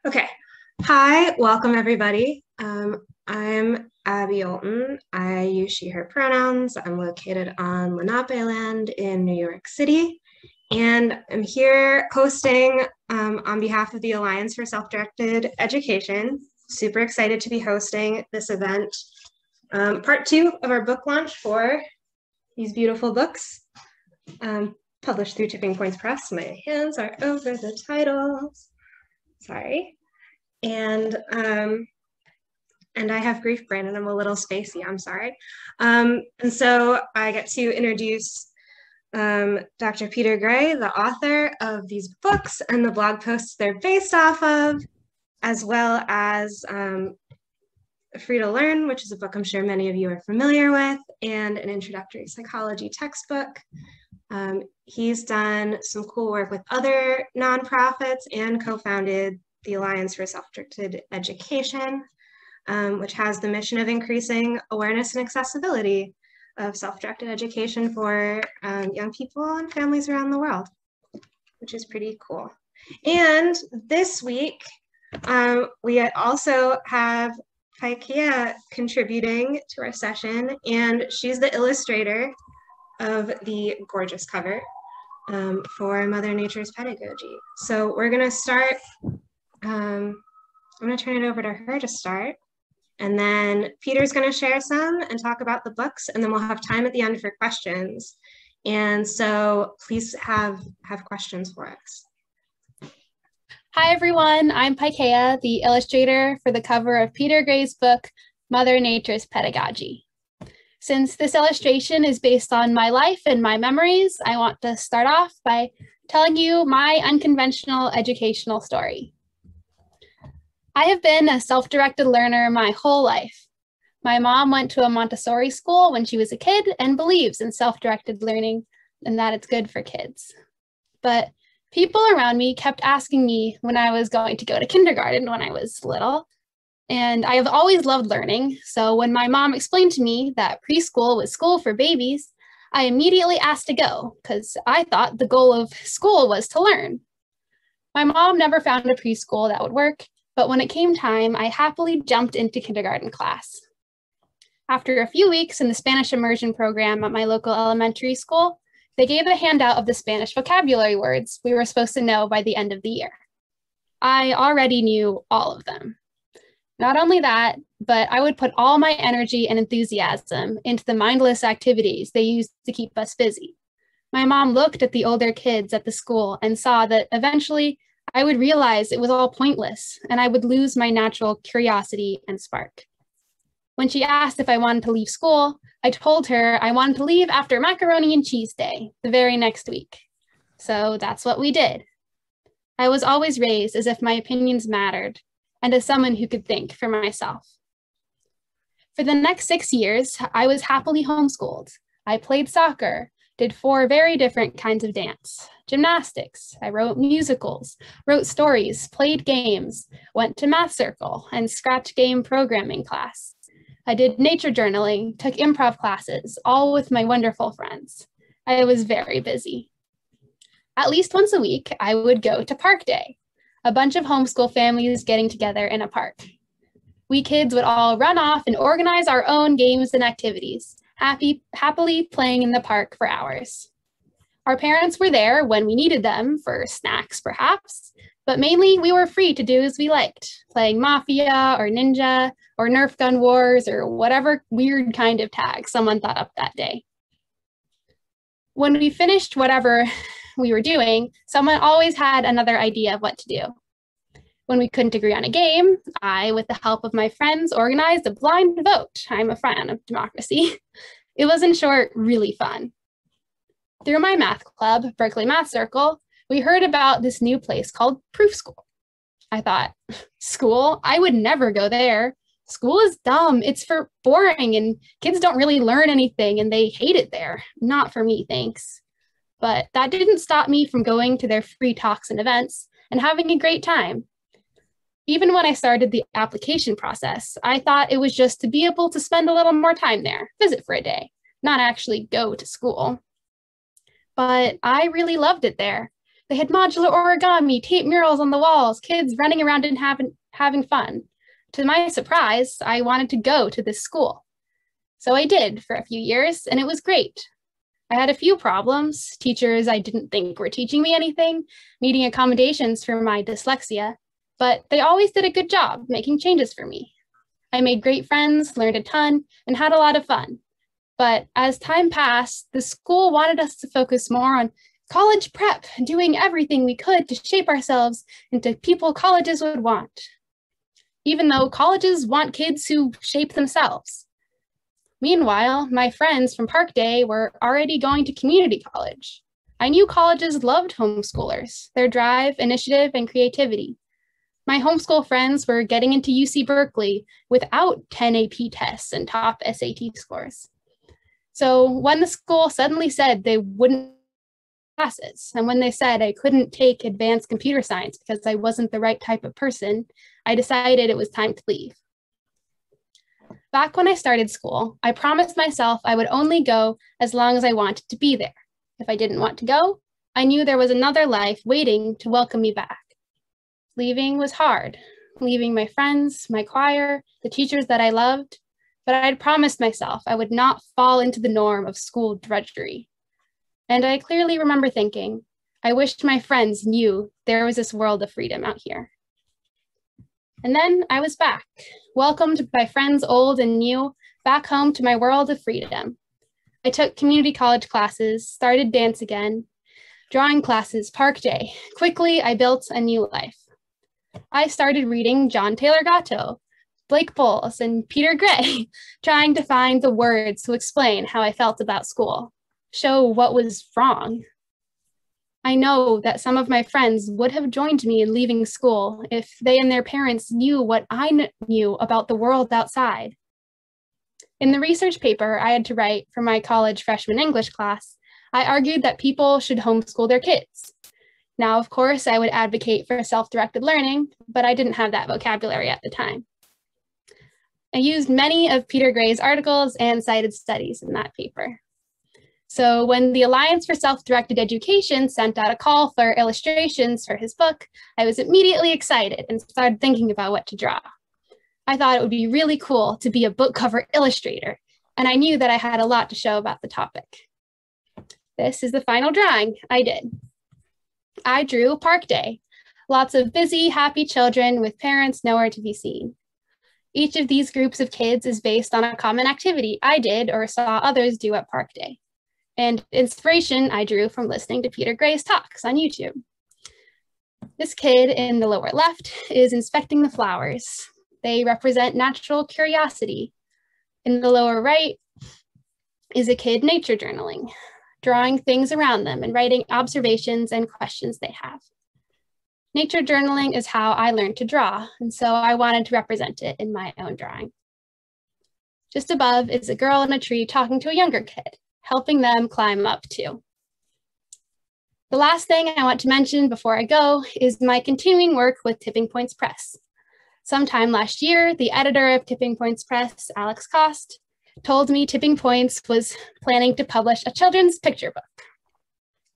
Okay. Hi, welcome everybody. I'm Abby Olton. I use she, her pronouns. I'm located on Lenape land in New York City, and I'm here hosting on behalf of the Alliance for Self-Directed Education. Super excited to be hosting this event, part two of our book launch for these beautiful books, published through Tipping Points Press. My hands are over the titles. Sorry. And I have grief brain and I'm a little spacey, I'm sorry. And so I get to introduce Dr. Peter Gray, the author of these books and the blog posts they're based off of, as well as Free to Learn, which is a book I'm sure many of you are familiar with, and an introductory psychology textbook. He's done some cool work with other nonprofits and co-founded the Alliance for Self-Directed Education, which has the mission of increasing awareness and accessibility of self-directed education for young people and families around the world, which is pretty cool. And this week, we also have Paikea contributing to our session, and she's the illustrator of the gorgeous cover for Mother Nature's Pedagogy. So we're gonna start, I'm gonna turn it over to her to start, and then Peter's gonna share some and talk about the books, and then we'll have time at the end for questions. And so please have questions for us. Hi everyone, I'm Paikea, the illustrator for the cover of Peter Gray's book, Mother Nature's Pedagogy. Since this illustration is based on my life and my memories, I want to start off by telling you my unconventional educational story. I have been a self-directed learner my whole life. My mom went to a Montessori school when she was a kid and believes in self-directed learning and that it's good for kids. But people around me kept asking me when I was going to go to kindergarten when I was little, and I have always loved learning. So when my mom explained to me that preschool was school for babies, I immediately asked to go because I thought the goal of school was to learn. My mom never found a preschool that would work, but when it came time, I happily jumped into kindergarten class. After a few weeks in the Spanish immersion program at my local elementary school, they gave a handout of the Spanish vocabulary words we were supposed to know by the end of the year. I already knew all of them. Not only that, but I would put all my energy and enthusiasm into the mindless activities they used to keep us busy. My mom looked at the older kids at the school and saw that eventually I would realize it was all pointless and I would lose my natural curiosity and spark. When she asked if I wanted to leave school, I told her I wanted to leave after macaroni and cheese day, the very next week. So that's what we did. I was always raised as if my opinions mattered and as someone who could think for myself. For the next 6 years, I was happily homeschooled. I played soccer, did 4 very different kinds of dance, gymnastics, I wrote musicals, wrote stories, played games, went to math circle and scratch game programming class. I did nature journaling, took improv classes, all with my wonderful friends. I was very busy. At least once a week, I would go to Park Day, a bunch of homeschool families getting together in a park. We kids would all run off and organize our own games and activities, happily playing in the park for hours. Our parents were there when we needed them for snacks, perhaps, but mainly we were free to do as we liked, playing Mafia or Ninja or Nerf Gun Wars or whatever weird kind of tag someone thought up that day. When we finished whatever we were doing, someone always had another idea of what to do. When we couldn't agree on a game, I, with the help of my friends, organized a blind vote. I'm a fan of democracy. It was, in short, really fun. Through my math club, Berkeley Math Circle, we heard about this new place called Proof School. I thought, school? I would never go there. School is dumb. It's for boring and kids don't really learn anything and they hate it there. Not for me, thanks. But that didn't stop me from going to their free talks and events and having a great time. Even when I started the application process, I thought it was just to be able to spend a little more time there, visit for a day, not actually go to school. But I really loved it there. They had modular origami, tape murals on the walls, kids running around and having fun. To my surprise, I wanted to go to this school. So I did for a few years, and it was great. I had a few problems, teachers I didn't think were teaching me anything, meeting accommodations for my dyslexia, but they always did a good job making changes for me. I made great friends, learned a ton, and had a lot of fun. But as time passed, the school wanted us to focus more on college prep, doing everything we could to shape ourselves into people colleges would want, even though colleges want kids who shape themselves. Meanwhile, my friends from Park Day were already going to community college. I knew colleges loved homeschoolers, their drive, initiative, and creativity. My homeschool friends were getting into UC Berkeley without 10 AP tests and top SAT scores. So when the school suddenly said they wouldn't classes, and when they said I couldn't take advanced computer science because I wasn't the right type of person, I decided it was time to leave. Back when I started school, I promised myself I would only go as long as I wanted to be there. If I didn't want to go, I knew there was another life waiting to welcome me back. Leaving was hard, leaving my friends, my choir, the teachers that I loved, but I'd promised myself I would not fall into the norm of school drudgery. And I clearly remember thinking, I wished my friends knew there was this world of freedom out here. And then I was back, welcomed by friends old and new, back home to my world of freedom. I took community college classes, started dance again, drawing classes, Park Day. Quickly, I built a new life. I started reading John Taylor Gatto, Blake Bowles, and Peter Gray, trying to find the words to explain how I felt about school, show what was wrong. I know that some of my friends would have joined me in leaving school if they and their parents knew what I knew about the world outside. In the research paper I had to write for my college freshman English class, I argued that people should homeschool their kids. Now, of course, I would advocate for self-directed learning, but I didn't have that vocabulary at the time. I used many of Peter Gray's articles and cited studies in that paper. So when the Alliance for Self-Directed Education sent out a call for illustrations for his book, I was immediately excited and started thinking about what to draw. I thought it would be really cool to be a book cover illustrator, and I knew that I had a lot to show about the topic. This is the final drawing I did. I drew Park Day, lots of busy, happy children with parents nowhere to be seen. Each of these groups of kids is based on a common activity I did or saw others do at Park Day, and inspiration I drew from listening to Peter Gray's talks on YouTube. This kid in the lower left is inspecting the flowers. They represent natural curiosity. In the lower right is a kid nature journaling, drawing things around them and writing observations and questions they have. Nature journaling is how I learned to draw, and so I wanted to represent it in my own drawing. Just above is a girl in a tree talking to a younger kid, helping them climb up too. The last thing I want to mention before I go is my continuing work with Tipping Points Press. Sometime last year, the editor of Tipping Points Press, Alex Cost, told me Tipping Points was planning to publish a children's picture book.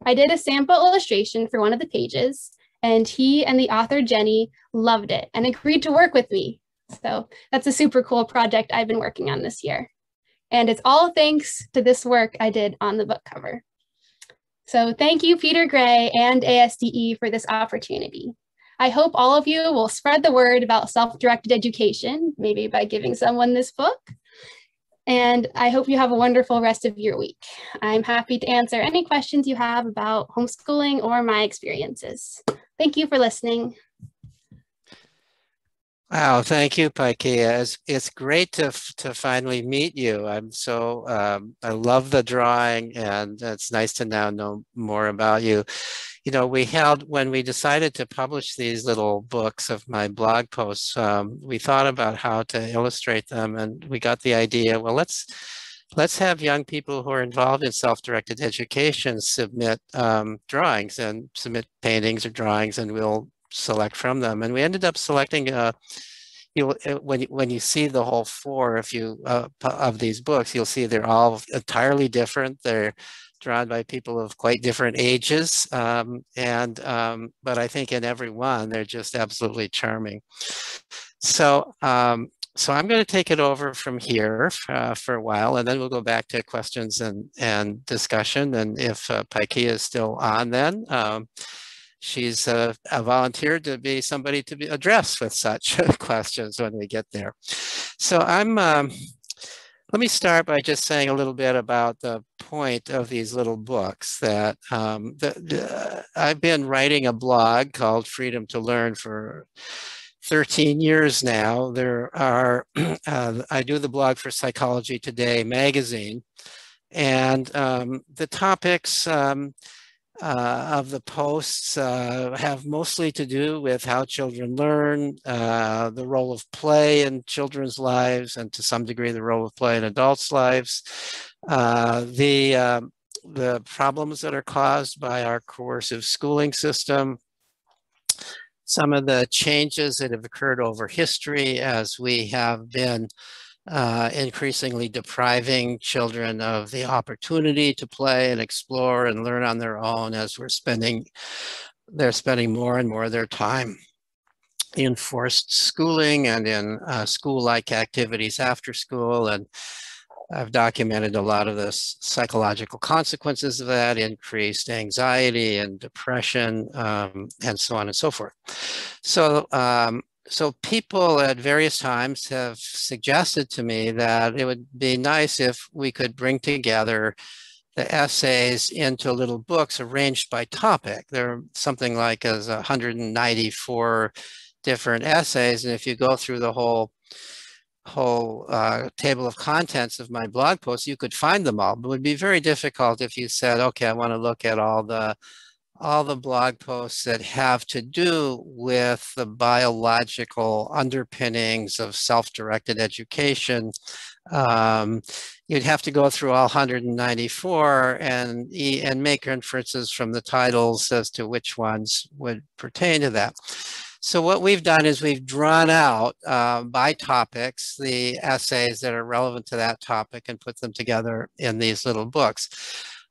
I did a sample illustration for one of the pages, and he and the author, Jenny, loved it and agreed to work with me. So that's a super cool project I've been working on this year. And it's all thanks to this work I did on the book cover. So thank you, Peter Gray and ASDE, for this opportunity. I hope all of you will spread the word about self-directed education, maybe by giving someone this book. And I hope you have a wonderful rest of your week. I'm happy to answer any questions you have about homeschooling or my experiences. Thank you for listening. Wow, thank you, Paikea. It's great to finally meet you. I'm so, I love the drawing, and it's nice to now know more about you. You know, when we decided to publish these little books of my blog posts, we thought about how to illustrate them, and we got the idea, well, let's have young people who are involved in self-directed education submit drawings and submit paintings or drawings, and we'll select from them. And we ended up selecting when you see the whole four of these books, you'll see they're all entirely different. They're drawn by people of quite different ages. But I think in every one, they're just absolutely charming. So, so I'm going to take it over from here for a while, and then we'll go back to questions and discussion. And if Paikea is still on then, she's volunteered to be somebody to be addressed with such questions when we get there. So let me start by just saying a little bit about the point of these little books that I've been writing a blog called Freedom to Learn for 13 years now. There are, I do the blog for Psychology Today magazine, and the topics of the posts have mostly to do with how children learn, the role of play in children's lives, and to some degree the role of play in adults' lives, the problems that are caused by our coercive schooling system, some of the changes that have occurred over history as we have been increasingly depriving children of the opportunity to play and explore and learn on their own as they're spending more and more of their time in forced schooling and in school-like activities after school. And I've documented a lot of the psychological consequences of that, increased anxiety and depression, and so on and so forth. So people at various times have suggested to me that it would be nice if we could bring together the essays into little books arranged by topic. There are something like 194 different essays, and if you go through the whole table of contents of my blog post, you could find them all. But it would be very difficult if you said, okay, I want to look at all the blog posts that have to do with the biological underpinnings of self-directed education. You'd have to go through all 194 and make inferences from the titles as to which ones would pertain to that. So what we've done is we've drawn out by topics the essays that are relevant to that topic and put them together in these little books.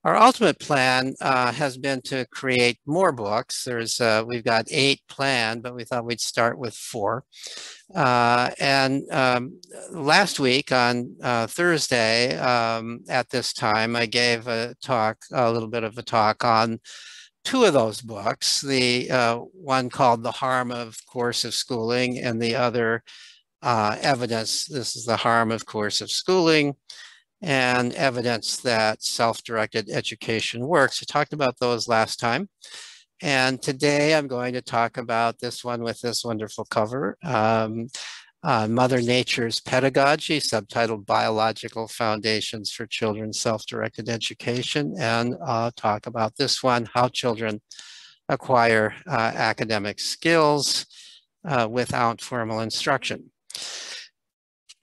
Our ultimate plan has been to create more books. We've got 8 planned, but we thought we'd start with 4. Last week on Thursday at this time, I gave a little bit of a talk on 2 of those books, the one called The Harm of Coercive Schooling and the other Evidence. This is the harm of coercive schooling and evidence that self-directed education works. I talked about those last time. And today I'm going to talk about this one with this wonderful cover, Mother Nature's Pedagogy, subtitled Biological Foundations for Children's Self-Directed Education. And I'll talk about this one, How Children Acquire Academic Skills Without Formal Instruction.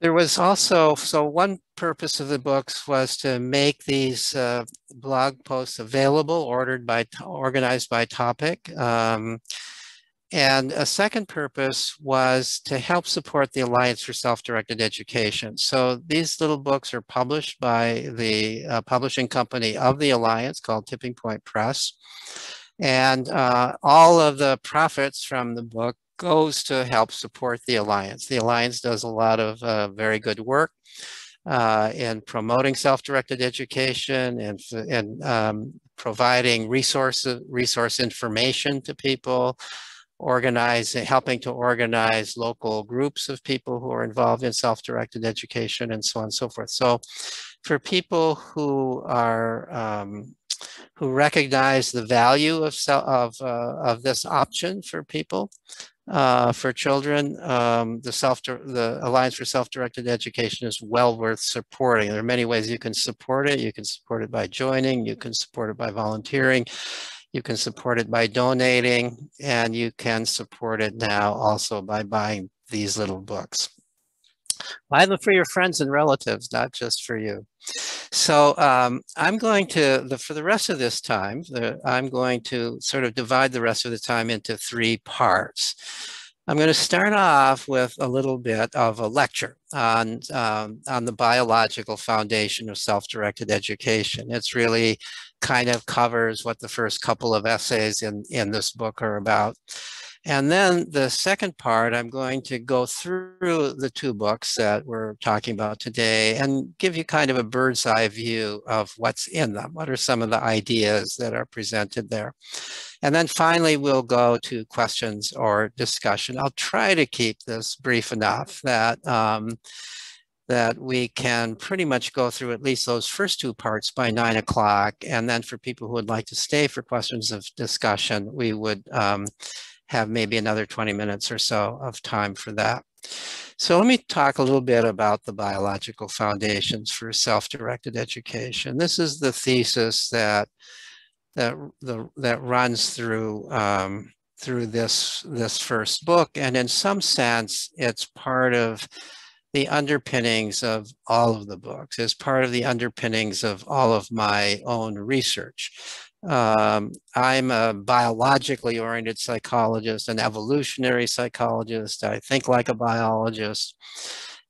There was also, so one purpose of the books was to make these blog posts available, organized by topic. And a second purpose was to help support the Alliance for Self-Directed Education. So these little books are published by the publishing company of the Alliance called Tipping Point Press. And all of the profits from the book goes to help support the Alliance. The Alliance does a lot of very good work in promoting self-directed education and providing resource information to people, helping to organize local groups of people who are involved in self-directed education, and so on and so forth. So for people who are who recognize the value of this option for people, for children, the Alliance for Self-Directed Education is well worth supporting. There are many ways you can support it. You can support it by joining, you can support it by volunteering, you can support it by donating, and you can support it now also by buying these little books. Buy them for your friends and relatives, not just for you. So I'm going to, for the rest of this time, I'm going to sort of divide the rest of the time into 3 parts. I'm going to start off with a little bit of a lecture on the biological foundation of self-directed education. It's really kind of covers what the first couple of essays in this book are about. And then the second part, I'm going to go through the two books that we're talking about today and give you kind of a bird's eye view of what's in them. What are some of the ideas that are presented there? And then finally, we'll go to questions or discussion. I'll try to keep this brief enough that that we can pretty much go through at least those first two parts by 9 o'clock. And then for people who would like to stay for questions of discussion, we would have maybe another 20 minutes or so of time for that. So let me talk a little bit about the biological foundations for self-directed education. This is the thesis that runs through through this first book, and in some sense, it's part of the underpinnings of all of the books, is part of the underpinnings of all of my own research. I'm a biologically oriented psychologist, an evolutionary psychologist. I think like a biologist.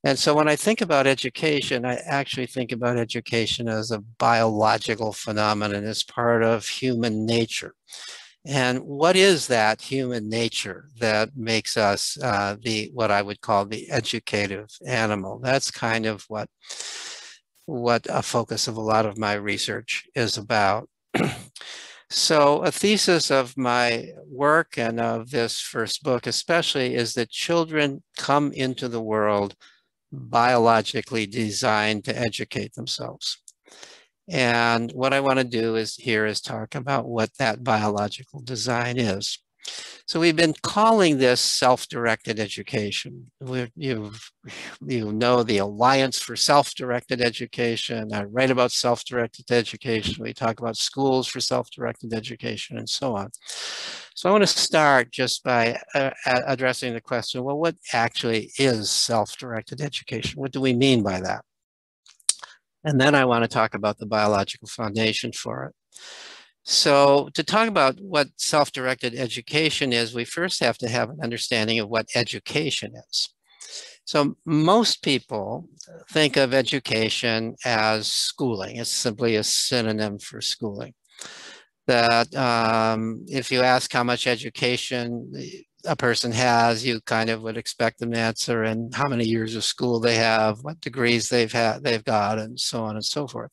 And so when I think about education, I actually think about education as a biological phenomenon, as part of human nature. And what is that human nature that makes us what I would call the educative animal? That's kind of what a focus of a lot of my research is about. So a thesis of my work and of this first book especially is that children come into the world biologically designed to educate themselves. And what I want to do is talk about what that biological design is. So we've been calling this self-directed education. You know the Alliance for Self-Directed Education. I write about self-directed education. We talk about schools for self-directed education and so on. So I want to start just by addressing the question, well, what actually is self-directed education? What do we mean by that? And then I want to talk about the biological foundation for it. So to talk about what self-directed education is, we first have to have an understanding of what education is. So most people think of education as schooling. It's simply a synonym for schooling. That if you ask how much education a person has, you kind of would expect them to answer and how many years of school they have, what degrees they've got, and so on and so forth.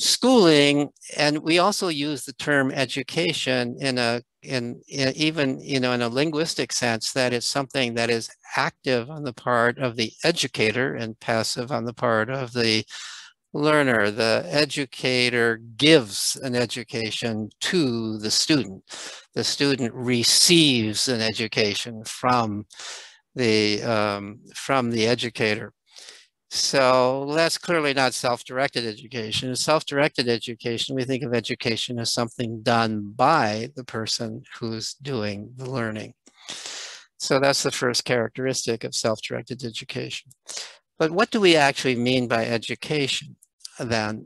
Schooling, and we also use the term education in a linguistic sense, that it's something that is active on the part of the educator and passive on the part of the learner. The educator gives an education to the student. The student receives an education from the educator. So that's clearly not self-directed education. In self-directed education, we think of education as something done by the person who's doing the learning. So that's the first characteristic of self-directed education. But what do we actually mean by education then?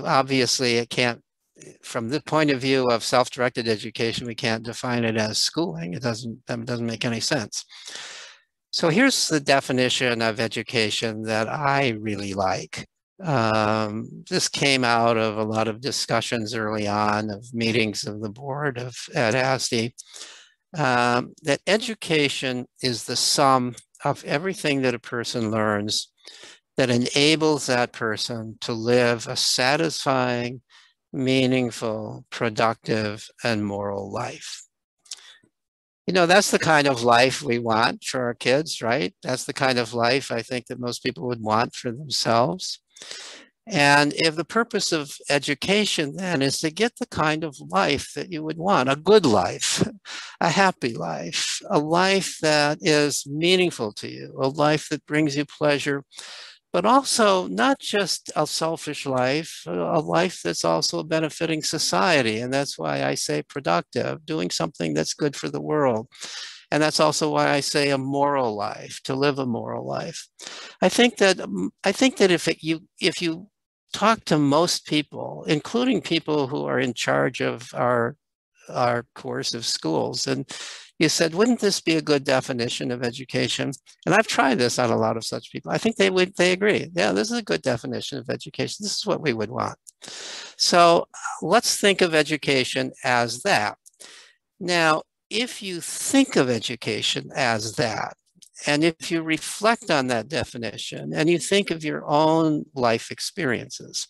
Obviously, it can't, from the point of view of self-directed education, we can't define it as schooling. That doesn't make any sense. So here's the definition of education that I really like. This came out of a lot of discussions early on, of meetings of the board at ASDE, that education is the sum of everything that a person learns that enables that person to live a satisfying, meaningful, productive, and moral life. You know, that's the kind of life we want for our kids, right? That's the kind of life I think that most people would want for themselves. And if the purpose of education then is to get the kind of life that you would want, a good life, a happy life, a life that is meaningful to you, a life that brings you pleasure, but also not just a selfish life, a life that's also benefiting society. And that's why I say productive, doing something that's good for the world. And that's also why I say a moral life, to live a moral life. I think that if you talk to most people, including people who are in charge of our coercive schools, and you said, wouldn't this be a good definition of education? And I've tried this on a lot of such people. I think they agree. Yeah, this is a good definition of education. This is what we would want. So let's think of education as that. Now, if you think of education as that, and if you reflect on that definition, and you think of your own life experiences,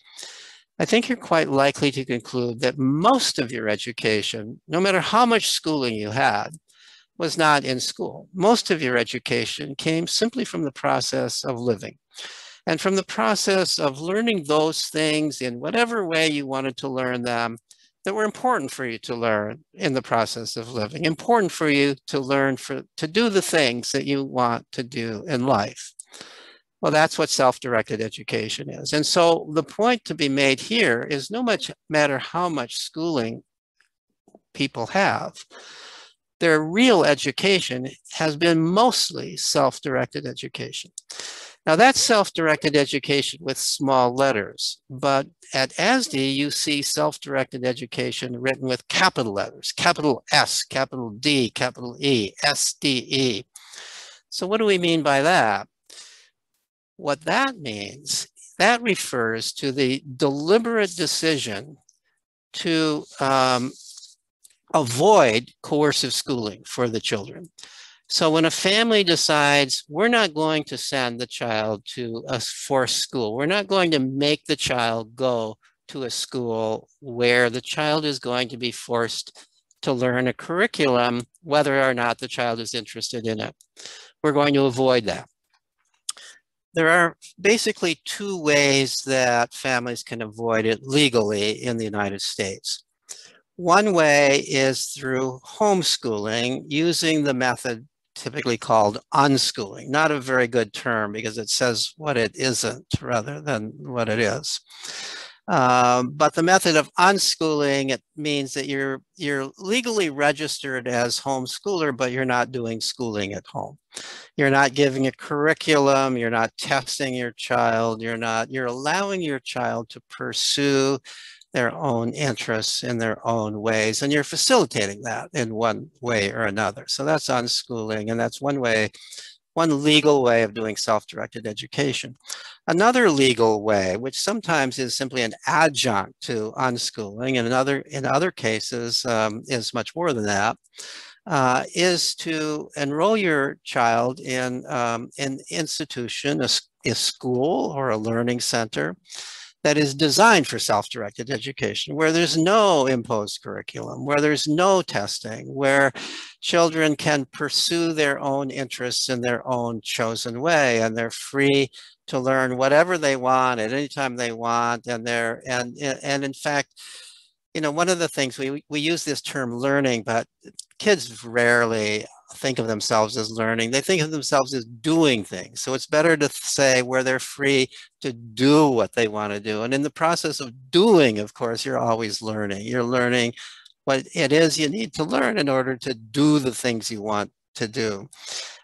I think you're quite likely to conclude that most of your education, no matter how much schooling you had, was not in school. Most of your education came simply from the process of living and from the process of learning those things in whatever way you wanted to learn them that were important for you to learn in the process of living, important for you to learn to do the things that you want to do in life. Well, that's what self-directed education is. And so the point to be made here is no matter how much schooling people have, their real education has been mostly self-directed education. Now that's self-directed education with small letters, but at ASD you see self-directed education written with capital letters, capital S, capital D, capital E, SDE. So what do we mean by that? What that means, that refers to the deliberate decision to avoid coercive schooling for the children. So when a family decides we're not going to send the child to a forced school, we're not going to make the child go to a school where the child is going to be forced to learn a curriculum, whether or not the child is interested in it. We're going to avoid that. There are basically two ways that families can avoid it legally in the United States. One way is through homeschooling using the method typically called unschooling. Not a very good term because it says what it isn't rather than what it is. But the method of unschooling, it means that you're legally registered as homeschooler, but you're not doing schooling at home. You're not giving a curriculum, you're not testing your child, you're allowing your child to pursue their own interests in their own ways, and you're facilitating that in one way or another. So that's unschooling, and that's one legal way of doing self-directed education. Another legal way, which sometimes is simply an adjunct to unschooling, and in other cases is much more than that, is to enroll your child in an institution, a school or a learning center that is designed for self-directed education, where there's no imposed curriculum, where there's no testing, where children can pursue their own interests in their own chosen way, and they're free to learn whatever they want at any time they want. And in fact, you know, one of the things we use this term learning, but kids rarely think of themselves as learning. They think of themselves as doing things. So it's better to say where they're free to do what they want to do. And in the process of doing, of course, you're always learning. You're learning what it is you need to learn in order to do the things you want to do.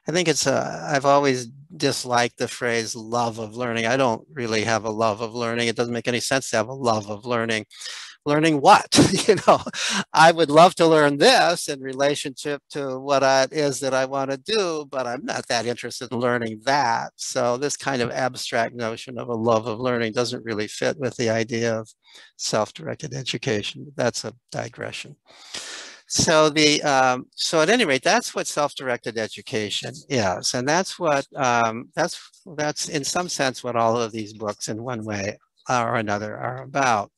I think I've always disliked the phrase love of learning. I don't really have a love of learning. It doesn't make any sense to have a love of learning. Learning what? You know, I would love to learn this in relationship to what it is that I want to do, but I'm not that interested in learning that. So this kind of abstract notion of a love of learning doesn't really fit with the idea of self-directed education. That's a digression. So so at any rate, that's what self-directed education is, and that's what that's in some sense what all of these books, in one way or another, are about.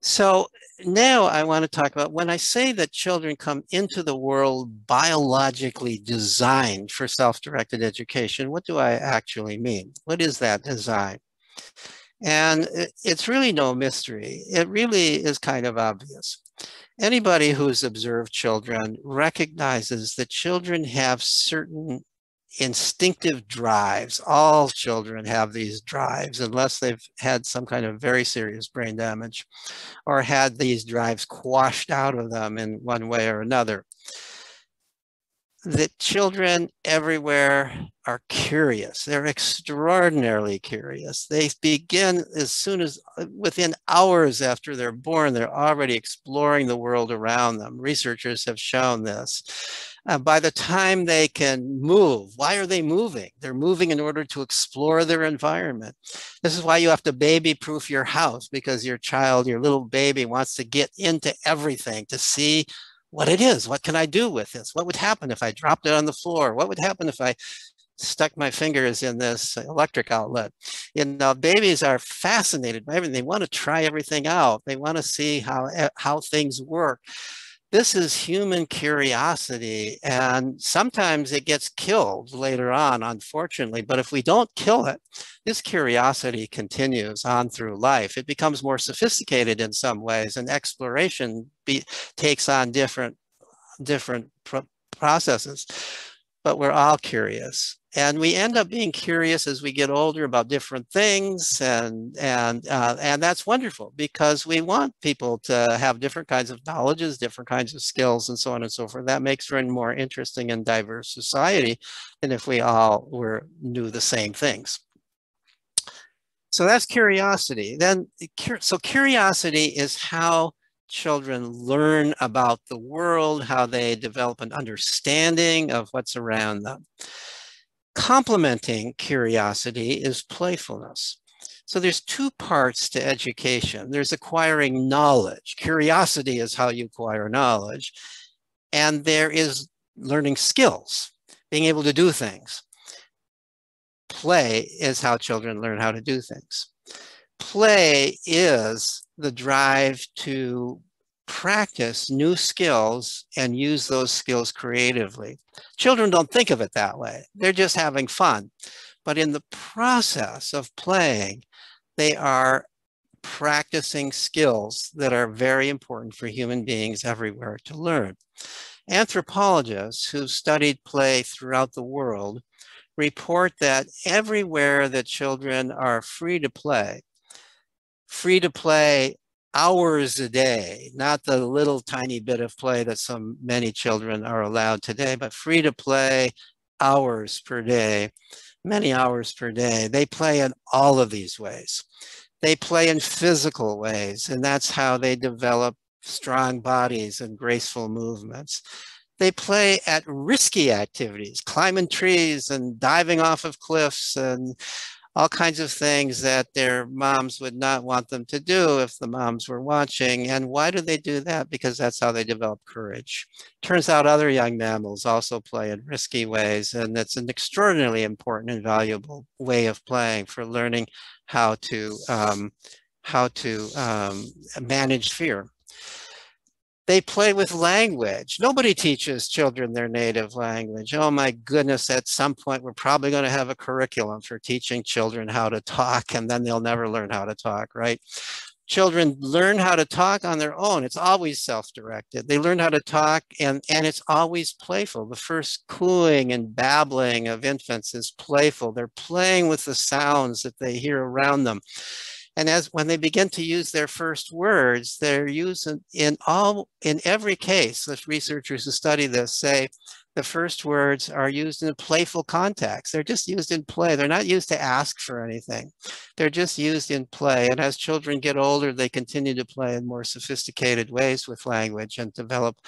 So now I want to talk about when I say that children come into the world biologically designed for self-directed education, what do I actually mean? What is that design? And it's really no mystery. It really is kind of obvious. Anybody who's observed children recognizes that children have certain instinctive drives. All children have these drives unless they've had some kind of very serious brain damage or had these drives quashed out of them in one way or another. that children everywhere are curious. They're extraordinarily curious. They begin as soon as, within hours after they're born, they're already exploring the world around them. Researchers have shown this. By the time they can move, why are they moving? They're moving in order to explore their environment. This is why you have to baby-proof your house, because your child, your little baby, wants to get into everything to see what it is. What can I do with this? What would happen if I dropped it on the floor? What would happen if I stuck my fingers in this electric outlet? You know, babies are fascinated by everything. They want to try everything out. They want to see how things work. This is human curiosity, and sometimes it gets killed later on, unfortunately. But if we don't kill it, this curiosity continues on through life. It becomes more sophisticated in some ways, and exploration takes on different processes. But we're all curious. And we end up being curious as we get older about different things, and that's wonderful, because we want people to have different kinds of knowledges, different kinds of skills, and so on and so forth. That makes for a more interesting and diverse society than if we all knew the same things. So that's curiosity. So curiosity is how children learn about the world, how they develop an understanding of what's around them. Complementing curiosity is playfulness. So there's two parts to education. There's acquiring knowledge. Curiosity is how you acquire knowledge. And there is learning skills, being able to do things. Play is how children learn how to do things. Play is the drive to practice new skills and use those skills creatively. Children don't think of it that way. They're just having fun. But in the process of playing, they are practicing skills that are very important for human beings everywhere to learn. Anthropologists who've studied play throughout the world report that everywhere that children are free to play hours a day, not the little tiny bit of play that many children are allowed today, but free to play hours per day, many hours per day. They play in all of these ways. They play in physical ways, and that's how they develop strong bodies and graceful movements. They play at risky activities, climbing trees and diving off of cliffs and all kinds of things that their moms would not want them to do if the moms were watching. And why do they do that? Because that's how they develop courage. Turns out other young mammals also play in risky ways, and it's an extraordinarily important and valuable way of playing for learning how to manage fear. They play with language. Nobody teaches children their native language. Oh my goodness, at some point we're probably going to have a curriculum for teaching children how to talk, and then they'll never learn how to talk, right? Children learn how to talk on their own. It's always self-directed. They learn how to talk, and it's always playful. The first cooing and babbling of infants is playful. They're playing with the sounds that they hear around them. And when they begin to use their first words, they're used in every case. The researchers who study this say the first words are used in a playful context. They're just used in play. They're not used to ask for anything. They're just used in play. And as children get older, they continue to play in more sophisticated ways with language and develop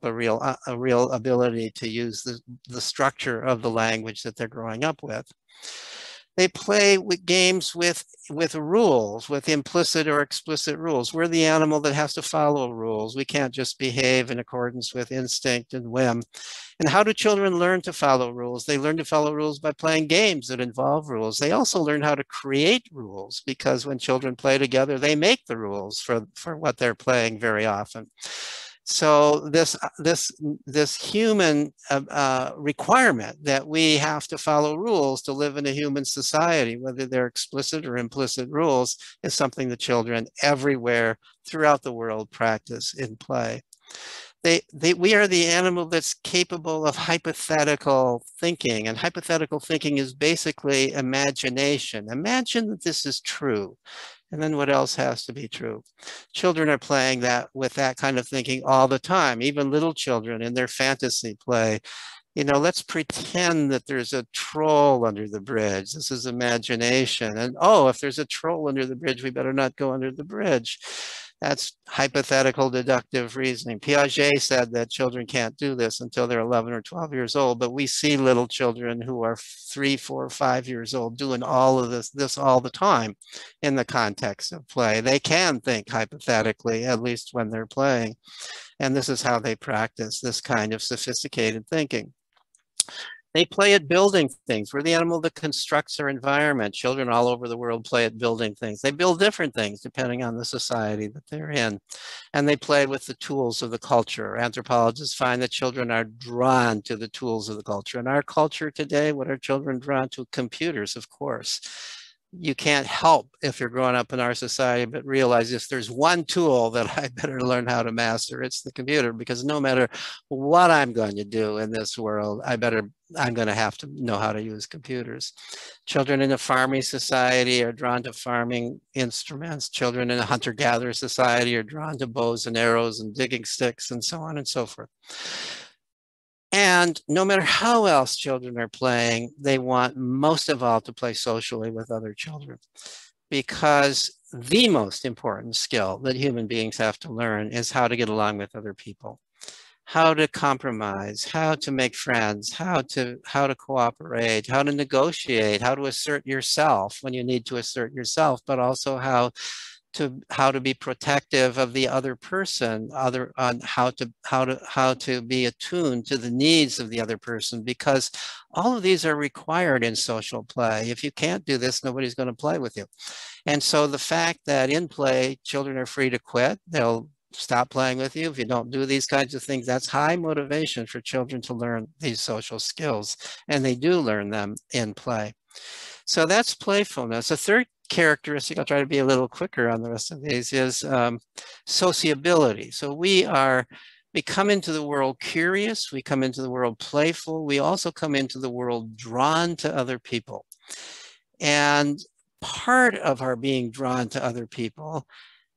a real ability to use the structure of the language that they're growing up with. They play with games with rules, with implicit or explicit rules. We're the animal that has to follow rules. We can't just behave in accordance with instinct and whim. And how do children learn to follow rules? They learn to follow rules by playing games that involve rules. They also learn how to create rules, because when children play together, they make the rules for what they're playing very often. So this human requirement that we have to follow rules to live in a human society, whether they're explicit or implicit rules, is something that children everywhere throughout the world practice in play. We are the animal that's capable of hypothetical thinking, and hypothetical thinking is basically imagination. Imagine that this is true. And then what else has to be true? Children are playing that with that kind of thinking all the time, even little children in their fantasy play. You know, let's pretend that there's a troll under the bridge. This is imagination. And oh, if there's a troll under the bridge, we better not go under the bridge. That's hypothetical deductive reasoning. Piaget said that children can't do this until they're 11 or 12 years old, but we see little children who are 3, 4, 5 years old doing all of this all the time in the context of play. They can think hypothetically, at least when they're playing. And this is how they practice this kind of sophisticated thinking. They play at building things. We're the animal that constructs our environment. Children all over the world play at building things. They build different things depending on the society that they're in. And they play with the tools of the culture. Anthropologists find that children are drawn to the tools of the culture. In our culture today, what are children drawn to? Computers, of course. You can't help, if you're growing up in our society, but realize if there's one tool that I better learn how to master, it's the computer, because no matter what I'm going to do in this world, I'm going to have to know how to use computers. Children in a farming society are drawn to farming instruments. Children in a hunter-gatherer society are drawn to bows and arrows and digging sticks and so on and so forth. And no matter how else children are playing, they want most of all to play socially with other children, because the most important skill that human beings have to learn is how to get along with other people, how to compromise, how to make friends, how to cooperate, how to negotiate, how to assert yourself when you need to assert yourself, but also how to be protective of the other person, on how to be attuned to the needs of the other person, because all of these are required in social play. If you can't do this, nobody's going to play with you. And so the fact that in play, children are free to quit, they'll stop playing with you if you don't do these kinds of things, that's high motivation for children to learn these social skills, and they do learn them in play. So that's playfulness. A third characteristic, I'll try to be a little quicker on the rest of these, is sociability. So we come into the world curious, we come into the world playful, we also come into the world drawn to other people. And part of our being drawn to other people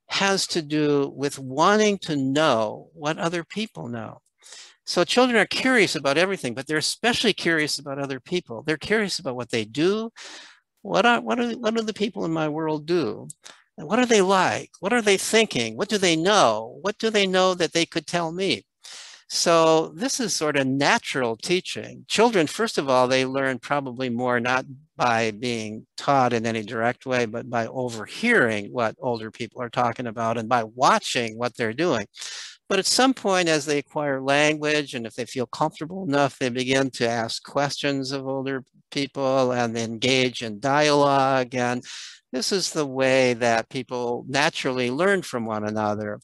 has to do with wanting to know what other people know. So children are curious about everything, but they're especially curious about other people. They're curious about what they do. What do the people in my world do? And what are they like? What are they thinking? What do they know? What do they know that they could tell me? So this is sort of natural teaching. Children, first of all, they learn probably more not by being taught in any direct way, but by overhearing what older people are talking about and by watching what they're doing. But at some point, as they acquire language, and if they feel comfortable enough, they begin to ask questions of older people and engage in dialogue. And this is the way that people naturally learn from one another.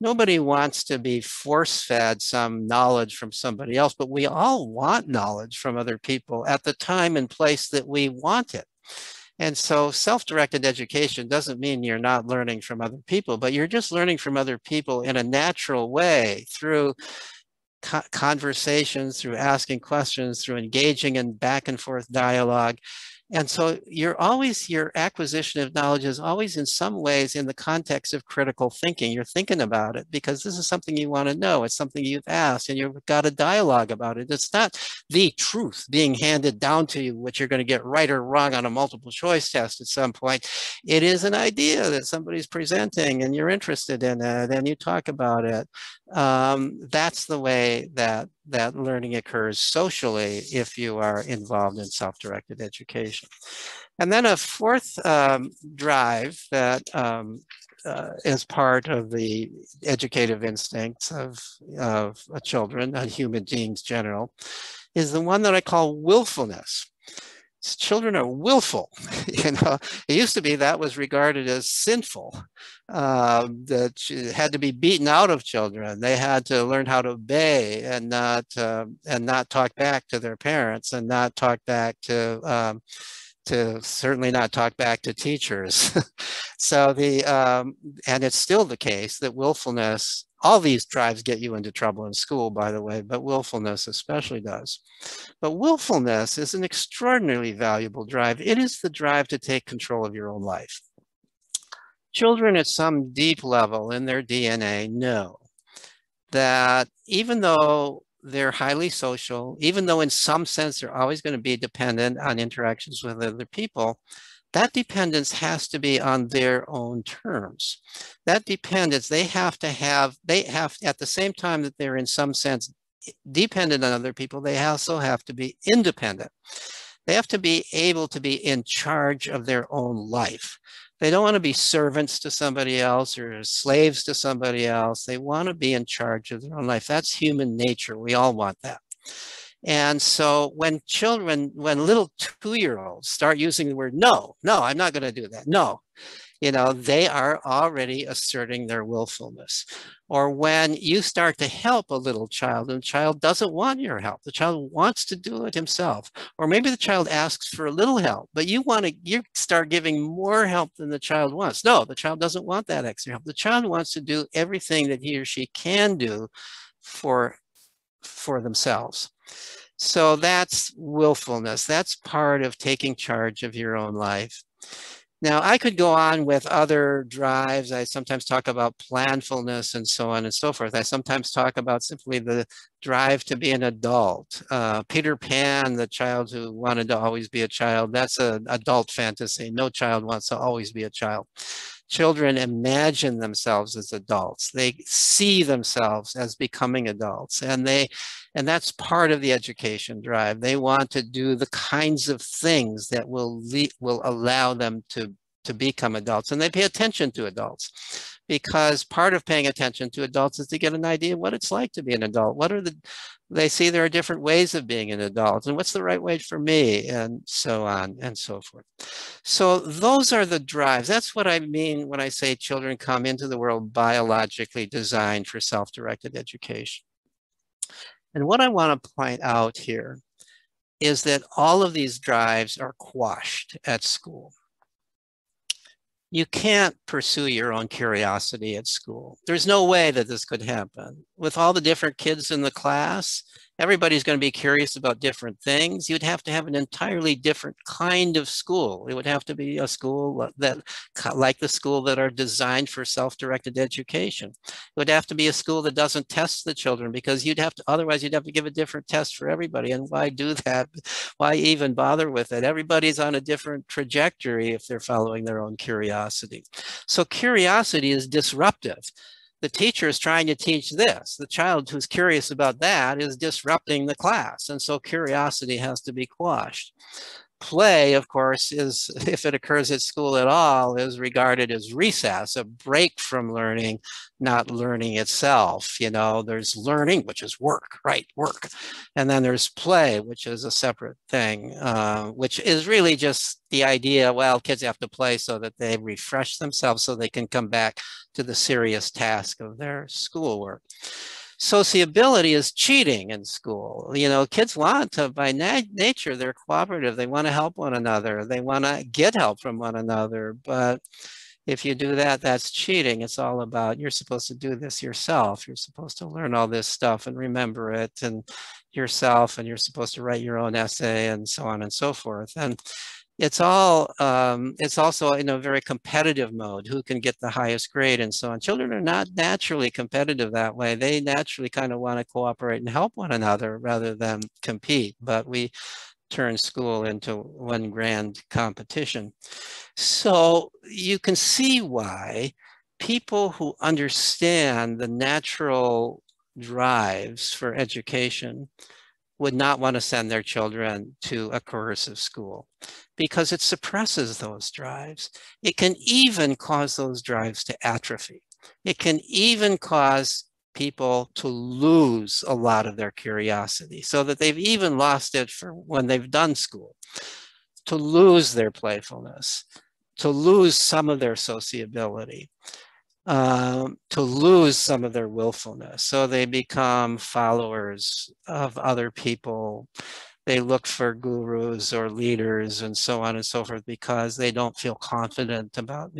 Nobody wants to be force-fed some knowledge from somebody else, but we all want knowledge from other people at the time and place that we want it. And so self-directed education doesn't mean you're not learning from other people, but you're just learning from other people in a natural way through conversations, through asking questions, through engaging in back and forth dialogue. And so your acquisition of knowledge is always in some ways in the context of critical thinking. You're thinking about it because this is something you want to know. It's something you've asked and you've got a dialogue about it. It's not the truth being handed down to you, which you're going to get right or wrong on a multiple choice test at some point. It is an idea that somebody's presenting and you're interested in it and you talk about it. That's the way that learning occurs socially if you are involved in self-directed education. And then a fourth drive that is part of the educative instincts of children and human beings general is the one that I call willfulness. Children are willful. You know, it used to be that was regarded as sinful. That had to be beaten out of children. They had to learn how to obey and not talk back to their parents and not talk back to certainly not talk back to teachers. So and it's still the case that willfulness, all these drives get you into trouble in school, by the way, but willfulness especially does. But willfulness is an extraordinarily valuable drive. It is the drive to take control of your own life. Children at some deep level in their DNA know that even though they're highly social, even though in some sense they're always going to be dependent on interactions with other people, that dependence has to be on their own terms. That dependence, they have, at the same time that they're in some sense dependent on other people, they also have to be independent. They have to be able to be in charge of their own life. They don't want to be servants to somebody else or slaves to somebody else. They want to be in charge of their own life. That's human nature. We all want that. And so when little 2-year-olds start using the word, no, I'm not going to do that. No, they are already asserting their willfulness. Or when you start to help a little child and the child doesn't want your help, the child wants to do it himself. Or maybe the child asks for a little help, but you start giving more help than the child wants. No, the child doesn't want that extra help. The child wants to do everything that he or she can do for themselves. So that's willfulness. That's part of taking charge of your own life. Now, I could go on with other drives. I sometimes talk about planfulness and so on and so forth. I sometimes talk about simply the drive to be an adult. Peter Pan, the child who wanted to always be a child, that's an adult fantasy. No child wants to always be a child. Children imagine themselves as adults. They see themselves as becoming adults, and that's part of the education drive. They want to do the kinds of things that will allow them to become adults, and they pay attention to adults, because part of paying attention to adults is to get an idea of what it's like to be an adult. They see there are different ways of being an adult, and what's the right way for me, and so on and so forth. So those are the drives. That's what I mean when I say children come into the world biologically designed for self-directed education. And what I want to point out here is that all of these drives are quashed at school. You can't pursue your own curiosity at school. There's no way that this could happen. With all the different kids in the class, everybody's going to be curious about different things. You'd have to have an entirely different kind of school. It would have to be a school that, like the school that are designed for self-directed education. It would have to be a school that doesn't test the children, because otherwise you'd have to give a different test for everybody. And why do that? Why even bother with it? Everybody's on a different trajectory if they're following their own curiosity. So curiosity is disruptive. The teacher is trying to teach this. The child who's curious about that is disrupting the class. And so curiosity has to be quashed. Play, of course, is, if it occurs at school at all, is regarded as recess, a break from learning, not learning itself. There's learning, which is work, right? Work. And then there's play, which is a separate thing, which is really just the idea, well, kids have to play so that they refresh themselves so they can come back to the serious task of their schoolwork. Sociability is cheating in school. Kids want to, by nature, they're cooperative. They want to help one another. They want to get help from one another. But if you do that, that's cheating. It's all about, you're supposed to do this yourself. You're supposed to learn all this stuff and remember it and yourself, and you're supposed to write your own essay and so on and so forth. And it's also in a very competitive mode, who can get the highest grade and so on. Children are not naturally competitive that way. They naturally kind of want to cooperate and help one another rather than compete. But we turn school into one grand competition. So you can see why people who understand the natural drives for education would not want to send their children to a coercive school, because it suppresses those drives. It can even cause those drives to atrophy. It can even cause people to lose a lot of their curiosity, so that they've even lost it for when they've done school, to lose their playfulness, to lose some of their sociability, to lose some of their willfulness. So they become followers of other people. They look for gurus or leaders and so on and so forth, because they don't feel confident about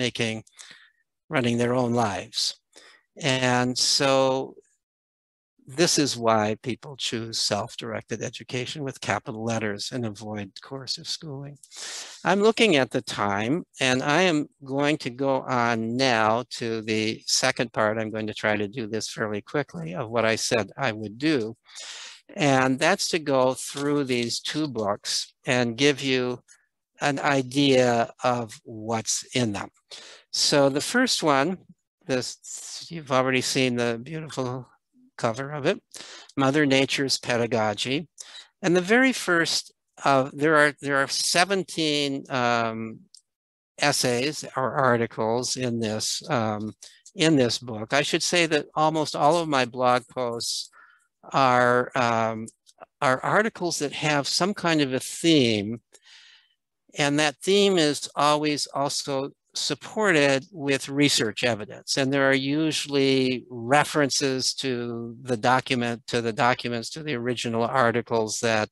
running their own lives. And so this is why people choose self-directed education with capital letters and avoid coercive schooling. I'm looking at the time, and I am going to go on now to the second part. I'm going to try to do this fairly quickly of what I said I would do. And that's to go through these two books and give you an idea of what's in them. So the first one, you've already seen the beautiful cover of it, Mother Nature's Pedagogy. And the very first, there are 17 essays or articles in this book. I should say that almost all of my blog posts are articles that have some kind of a theme, and that theme is always also supported with research evidence. And there are usually references to the documents, to the original articles that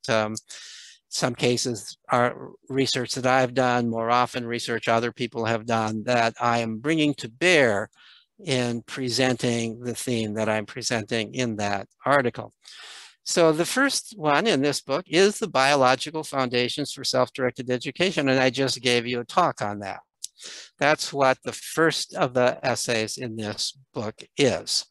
some cases are research that I've done, more often research other people have done, that I am bringing to bear in presenting the theme that I'm presenting in that article. So the first one in this book is the Biological Foundations for Self-Directed Education, and I just gave you a talk on that. That's what the first of the essays in this book is.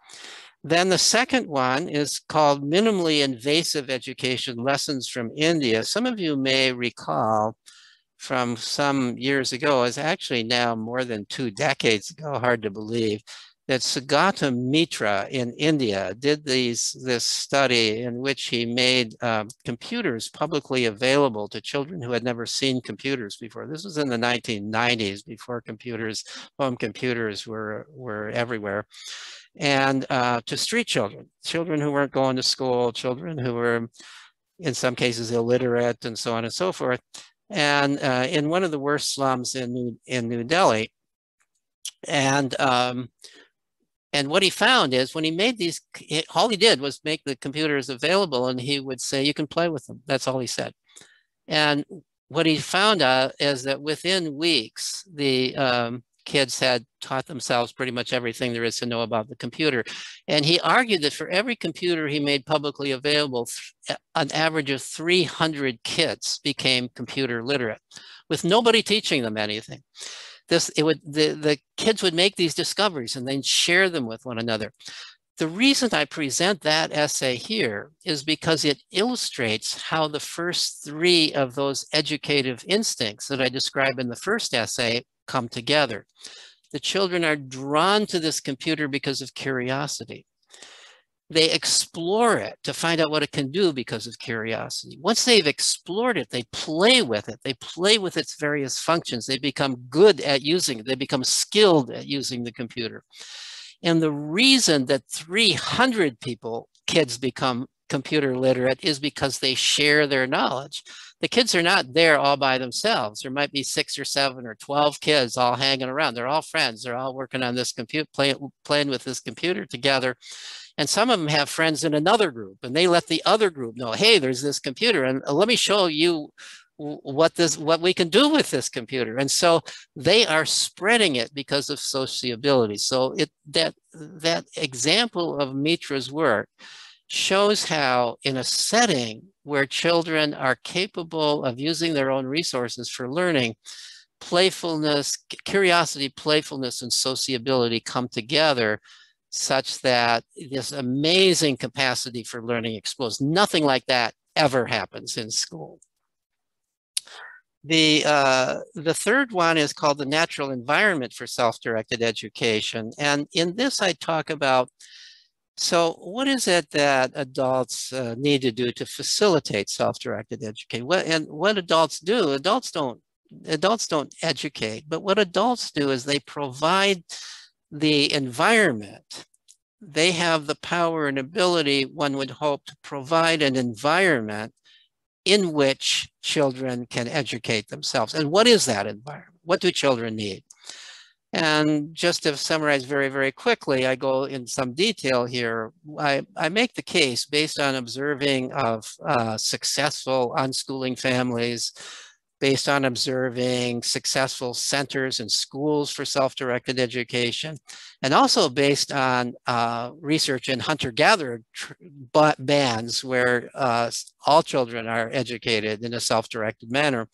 Then the second one is called Minimally Invasive Education Lessons from India. Some of you may recall from some years ago, it's actually now more than 2 decades ago, hard to believe, that Sugata Mitra in India did this study in which he made computers publicly available to children who had never seen computers before. This was in the 1990s, before home computers were everywhere. And to street children who weren't going to school, children who were in some cases illiterate, and so on and so forth. And in one of the worst slums in New Delhi. And what he found is when he made these, all he did was make the computers available, and he would say, you can play with them. That's all he said. And what he found out is that within weeks, the kids had taught themselves pretty much everything there is to know about the computer. And he argued that for every computer he made publicly available, an average of 300 kids became computer literate with nobody teaching them anything. The kids would make these discoveries and then share them with one another. The reason I present that essay here is because it illustrates how the first 3 of those educative instincts that I describe in the first essay come together. The children are drawn to this computer because of curiosity. They explore it to find out what it can do because of curiosity. Once they've explored it, they play with it. They play with its various functions. They become good at using it. They become skilled at using the computer. And the reason that 300 kids become computer literate is because they share their knowledge. The kids are not there all by themselves. There might be 6 or 7 or 12 kids all hanging around. They're all friends. They're all working on this computer, playing with this computer together. And some of them have friends in another group, and they let the other group know, hey, there's this computer, and let me show you what we can do with this computer. And so they are spreading it because of sociability. So that example of Mitra's work shows how in a setting where children are capable of using their own resources for learning, playfulness, curiosity, playfulness, and sociability come together such that this amazing capacity for learning explodes. Nothing like that ever happens in school. The third one is called The Natural Environment for Self-Directed Education. And in this, I talk about, so what is it that adults need to do to facilitate self-directed education? What adults do, adults don't educate, but what adults do is they provide the environment. They have the power and ability, one would hope, to provide an environment in which children can educate themselves. And what is that environment? What do children need? And just to summarize very, very quickly, I go in some detail here. I make the case based on observing of successful unschooling families, based on observing successful centers and schools for self-directed education, and also based on research in hunter-gatherer bands where all children are educated in a self-directed manner.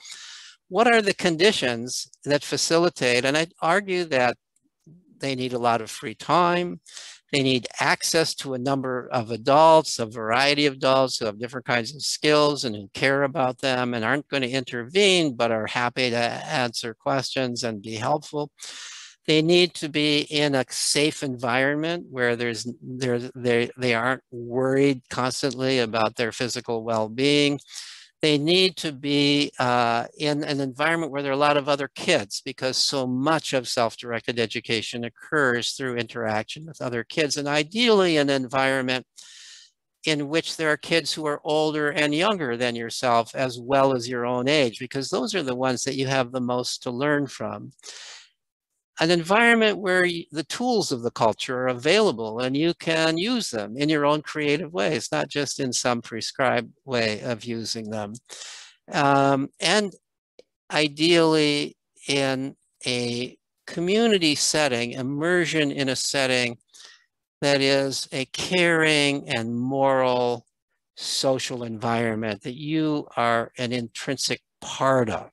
What are the conditions that facilitate? And I'd argue that they need a lot of free time. They need access to a number of adults, a variety of adults who have different kinds of skills and who care about them and aren't going to intervene, but are happy to answer questions and be helpful. They need to be in a safe environment where they aren't worried constantly about their physical well-being. They need to be in an environment where there are a lot of other kids, because so much of self-directed education occurs through interaction with other kids, and ideally an environment in which there are kids who are older and younger than yourself, as well as your own age, because those are the ones that you have the most to learn from. An environment where the tools of the culture are available and you can use them in your own creative ways, not just in some prescribed way of using them. And ideally in a community setting, immersion in a setting that is a caring and moral social environment that you are an intrinsic part of.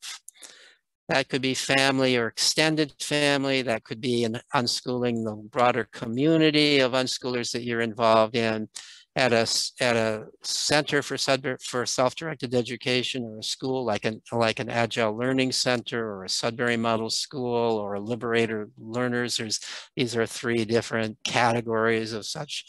That could be family or extended family. That could be in unschooling, the broader community of unschoolers that you're involved in at a center for self-directed education, or a school like an Agile Learning Center, or a Sudbury Model School, or a Liberator Learners. These are 3 different categories of such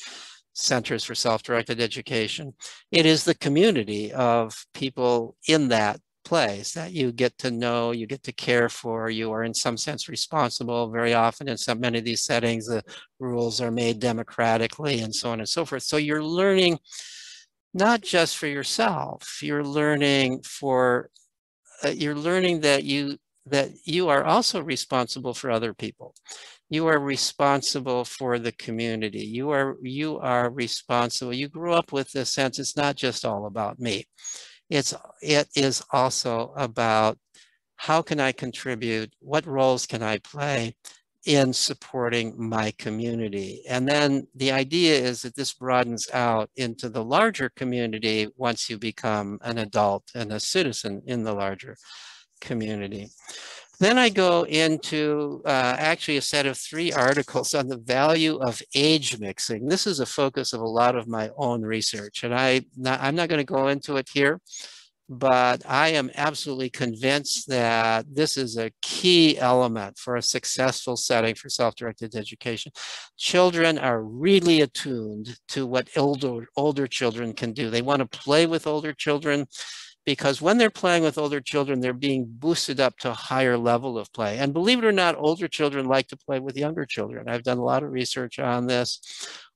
centers for self-directed education. It is the community of people in that place that you get to know, you get to care for, you are in some sense responsible. Very often in many of these settings, the rules are made democratically and so on and so forth. So you're learning not just for yourself, you're learning that you are also responsible for other people. You are responsible for the community. You are responsible. You grew up with this sense, it's not just all about me. It is also about how can I contribute, what roles can I play in supporting my community. And then the idea is that this broadens out into the larger community once you become an adult and a citizen in the larger community. Then I go into actually a set of 3 articles on the value of age mixing. This is a focus of a lot of my own research, and I'm not going to go into it here, but I am absolutely convinced that this is a key element for a successful setting for self-directed education. Children are really attuned to what older children can do. They want to play with older children, because when they're playing with older children, they're being boosted up to a higher level of play. And believe it or not, older children like to play with younger children. I've done a lot of research on this.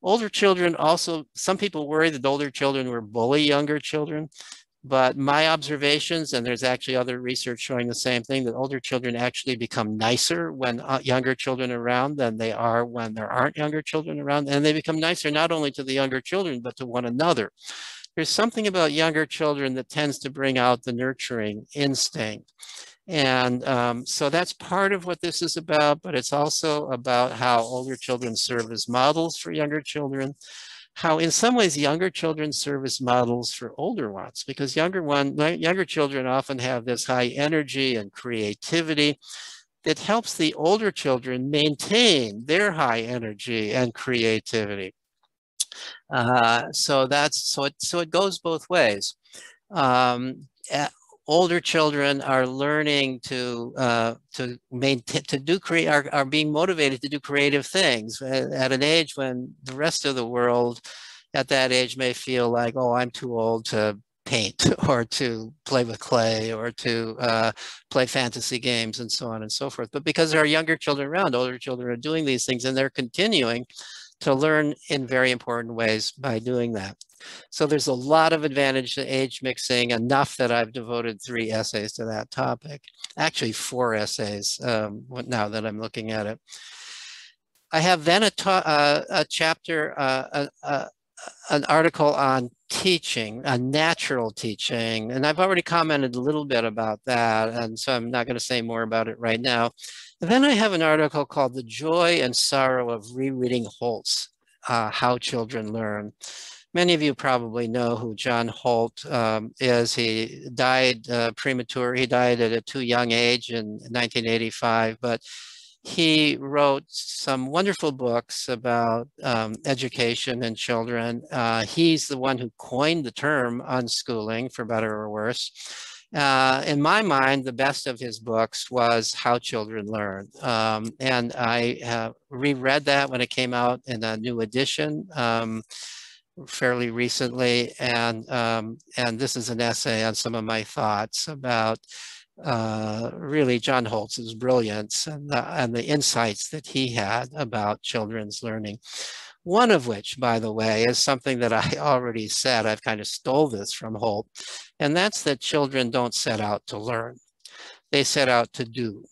Older children also, some people worry that older children will bully younger children, but my observations, and there's actually other research showing the same thing, that older children actually become nicer when younger children are around than they are when there aren't younger children around. And they become nicer not only to the younger children, but to one another. There's something about younger children that tends to bring out the nurturing instinct. And so that's part of what this is about, but it's also about how older children serve as models for younger children, how in some ways younger children serve as models for older ones, because younger children often have this high energy and creativity that helps the older children maintain their high energy and creativity. So it goes both ways. Older children are learning are being motivated to do creative things at an age when the rest of the world at that age may feel like, oh, I'm too old to paint or to play with clay or to play fantasy games and so on and so forth. But because there are younger children around, older children are doing these things, and they're continuing to learn in very important ways by doing that. So there's a lot of advantage to age mixing, enough that I've devoted 3 essays to that topic. Actually 4 essays now that I'm looking at it. I have then a chapter, an article on teaching, on natural teaching, and I've already commented a little bit about that, and so I'm not going to say more about it right now. And then I have an article called The Joy and Sorrow of Rereading Holtz, How Children Learn. Many of you probably know who John Holt is. He died premature. He died at a too young age in 1985, but he wrote some wonderful books about education and children. He's the one who coined the term unschooling, for better or worse. In my mind, the best of his books was How Children Learn. And I reread that when it came out in a new edition fairly recently. And this is an essay on some of my thoughts about really John Holtz's brilliance and the insights that he had about children's learning. One of which, by the way, is something that I already said. I've kind of stole this from Holt, and that's that children don't set out to learn. They set out to do,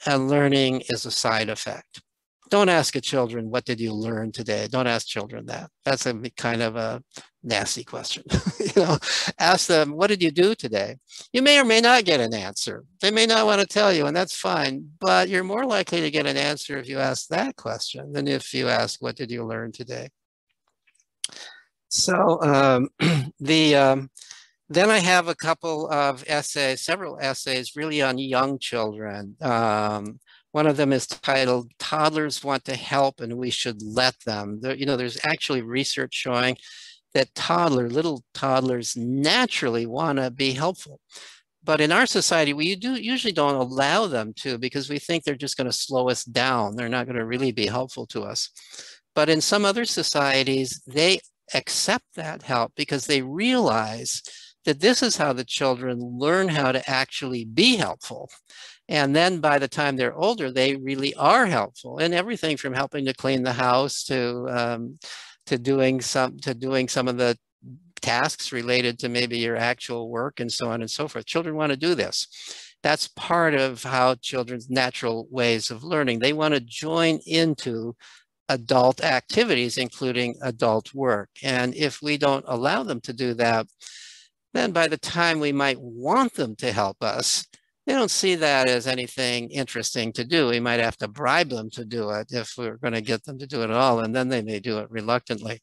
and learning is a side effect. Don't ask a children, what did you learn today? Don't ask children that. That's a kind of a nasty question. You know, ask them, what did you do today? You may or may not get an answer. They may not want to tell you, and that's fine, but you're more likely to get an answer if you ask that question than if you ask, what did you learn today? So then I have a couple of essays, several essays really on young children. One of them is titled, Toddlers Want to Help and We Should Let Them. There's actually research showing that little toddlers naturally want to be helpful. But in our society, we usually don't allow them to because we think they're just going to slow us down. They're not going to really be helpful to us. But in some other societies, they accept that help because they realize that this is how the children learn how to actually be helpful. And then by the time they're older, they really are helpful in everything from helping to clean the house to doing some of the tasks related to maybe your actual work and so on and so forth. Children want to do this. That's part of how children's natural ways of learning. They want to join into adult activities, including adult work. And if we don't allow them to do that, then by the time we might want them to help us, they don't see that as anything interesting to do. We might have to bribe them to do it if we're going to get them to do it at all, and then they may do it reluctantly.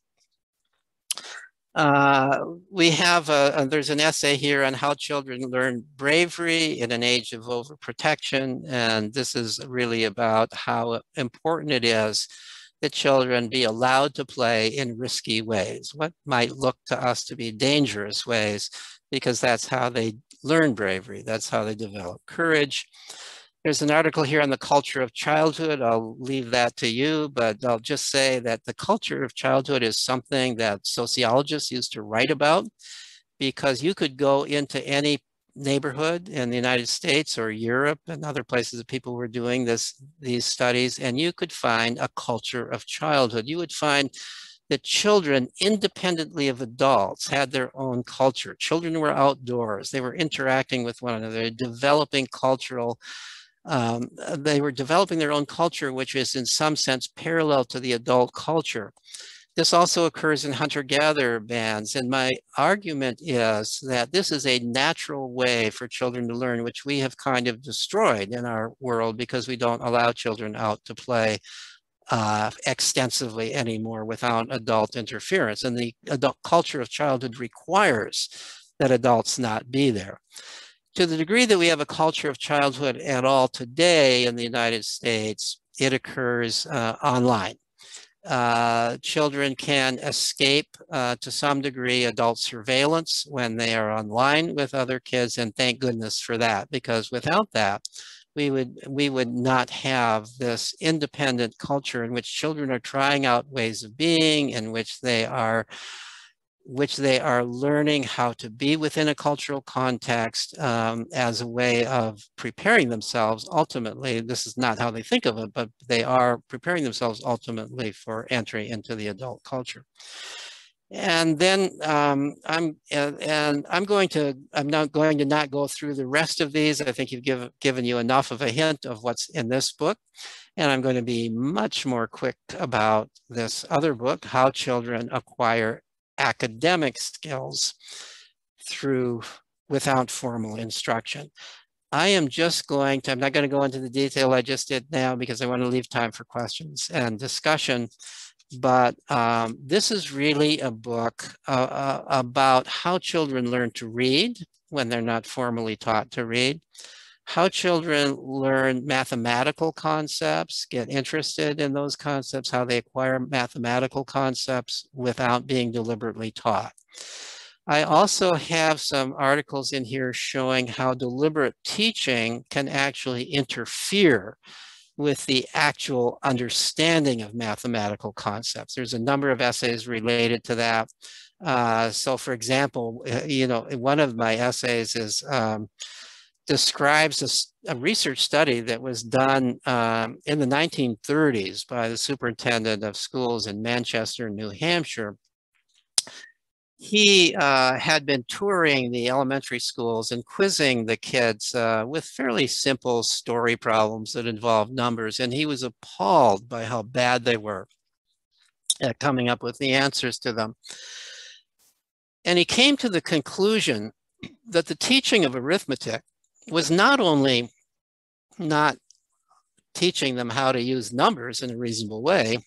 There's an essay here on how children learn bravery in an age of overprotection, and this is really about how important it is that children be allowed to play in risky ways, what might look to us to be dangerous ways, because that's how they learn bravery. That's how they develop courage. There's an article here on the culture of childhood. I'll leave that to you, but I'll just say that the culture of childhood is something that sociologists used to write about, because you could go into any neighborhood in the United States or Europe and other places that people were doing these studies, and you could find a culture of childhood. You would find that children, independently of adults, had their own culture. Children were outdoors. They were interacting with one another, developing they were developing their own culture, which is in some sense parallel to the adult culture. This also occurs in hunter-gatherer bands. And my argument is that this is a natural way for children to learn, which we have kind of destroyed in our world because we don't allow children out to play extensively anymore without adult interference. And the adult culture of childhood requires that adults not be there. To the degree that we have a culture of childhood at all today in the United States, it occurs online. Children can escape to some degree adult surveillance when they are online with other kids, and thank goodness for that, because without that, we would not have this independent culture in which children are trying out ways of being, in which they are learning how to be within a cultural context as a way of preparing themselves. Ultimately, this is not how they think of it, but they are preparing themselves ultimately for entry into the adult culture. And then I'm not going to not go through the rest of these. I think you've given you enough of a hint of what's in this book. And I'm going to be much more quick about this other book, How Children Acquire Academic Skills Without Formal Instruction. I'm not going to go into the detail I just did now because I want to leave time for questions and discussion. But this is really a book about how children learn to read when they're not formally taught to read, how children learn mathematical concepts, get interested in those concepts, how they acquire mathematical concepts without being deliberately taught. I also have some articles in here showing how deliberate teaching can actually interfere with the actual understanding of mathematical concepts. There's a number of essays related to that. So for example, one of my essays describes a research study that was done in the 1930s by the superintendent of schools in Manchester, New Hampshire. He had been touring the elementary schools and quizzing the kids with fairly simple story problems that involved numbers, and he was appalled by how bad they were at coming up with the answers to them. And he came to the conclusion that the teaching of arithmetic was not only not teaching them how to use numbers in a reasonable way,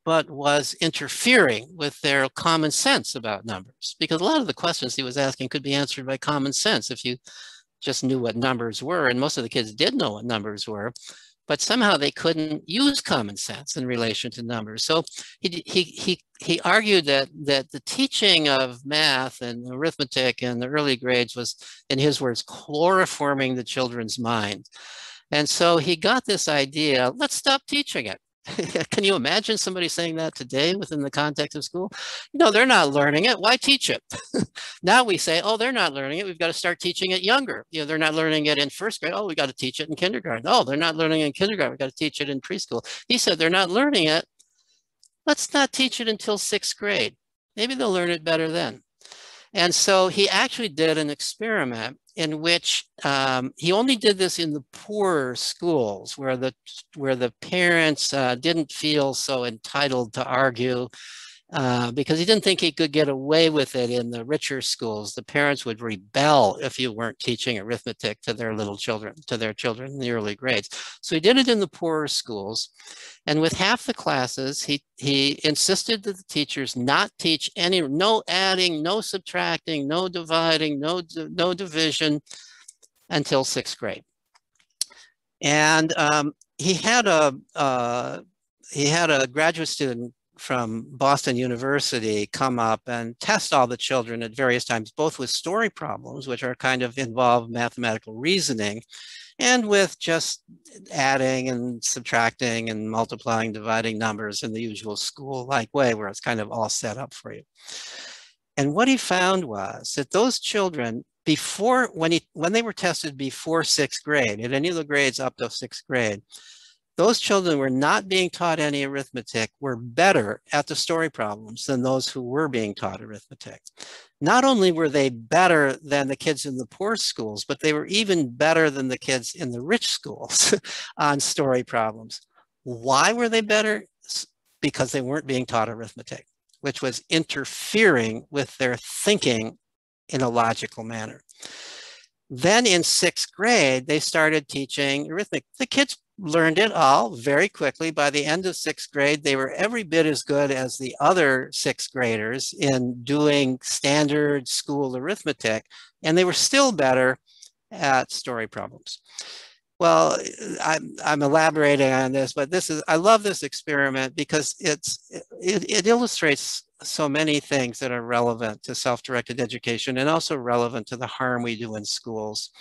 but was interfering with their common sense about numbers. Because a lot of the questions he was asking could be answered by common sense if you just knew what numbers were. And most of the kids did know what numbers were, but somehow they couldn't use common sense in relation to numbers. So he argued that the teaching of math and arithmetic in the early grades was, in his words, chloroforming the children's mind. And so he got this idea, let's stop teaching it. Can you imagine somebody saying that today within the context of school? They're not learning it. Why teach it? Now we say, oh, they're not learning it. We've got to start teaching it younger. They're not learning it in first grade. Oh, we got to teach it in kindergarten. Oh, they're not learning it in kindergarten. We got to teach it in preschool. He said, they're not learning it. Let's not teach it until sixth grade. Maybe they'll learn it better then. And so he actually did an experiment in which he only did this in the poorer schools where the parents didn't feel so entitled to argue because he didn't think he could get away with it in the richer schools. The parents would rebel if you weren't teaching arithmetic to their children in the early grades. So he did it in the poorer schools. And with half the classes, he insisted that the teachers not teach no adding, no subtracting, no dividing, no division until sixth grade. And he had a graduate student from Boston University come up and test all the children at various times, both with story problems, which are kind of involve mathematical reasoning, and with just adding and subtracting and multiplying, dividing numbers in the usual school-like way where it's kind of all set up for you. And what he found was that those children, when they were tested before sixth grade, at any of the grades up to sixth grade, those children were not being taught any arithmetic were better at the story problems than those who were being taught arithmetic. Not only were they better than the kids in the poor schools, but they were even better than the kids in the rich schools on story problems. Why were they better? Because they weren't being taught arithmetic, which was interfering with their thinking in a logical manner. Then in sixth grade, they started teaching arithmetic. The kids learned it all very quickly. By the end of sixth grade, they were every bit as good as the other sixth graders in doing standard school arithmetic, and they were still better at story problems. Well, I'm elaborating on this, but I love this experiment because it illustrates so many things that are relevant to self-directed education and also relevant to the harm we do in schools.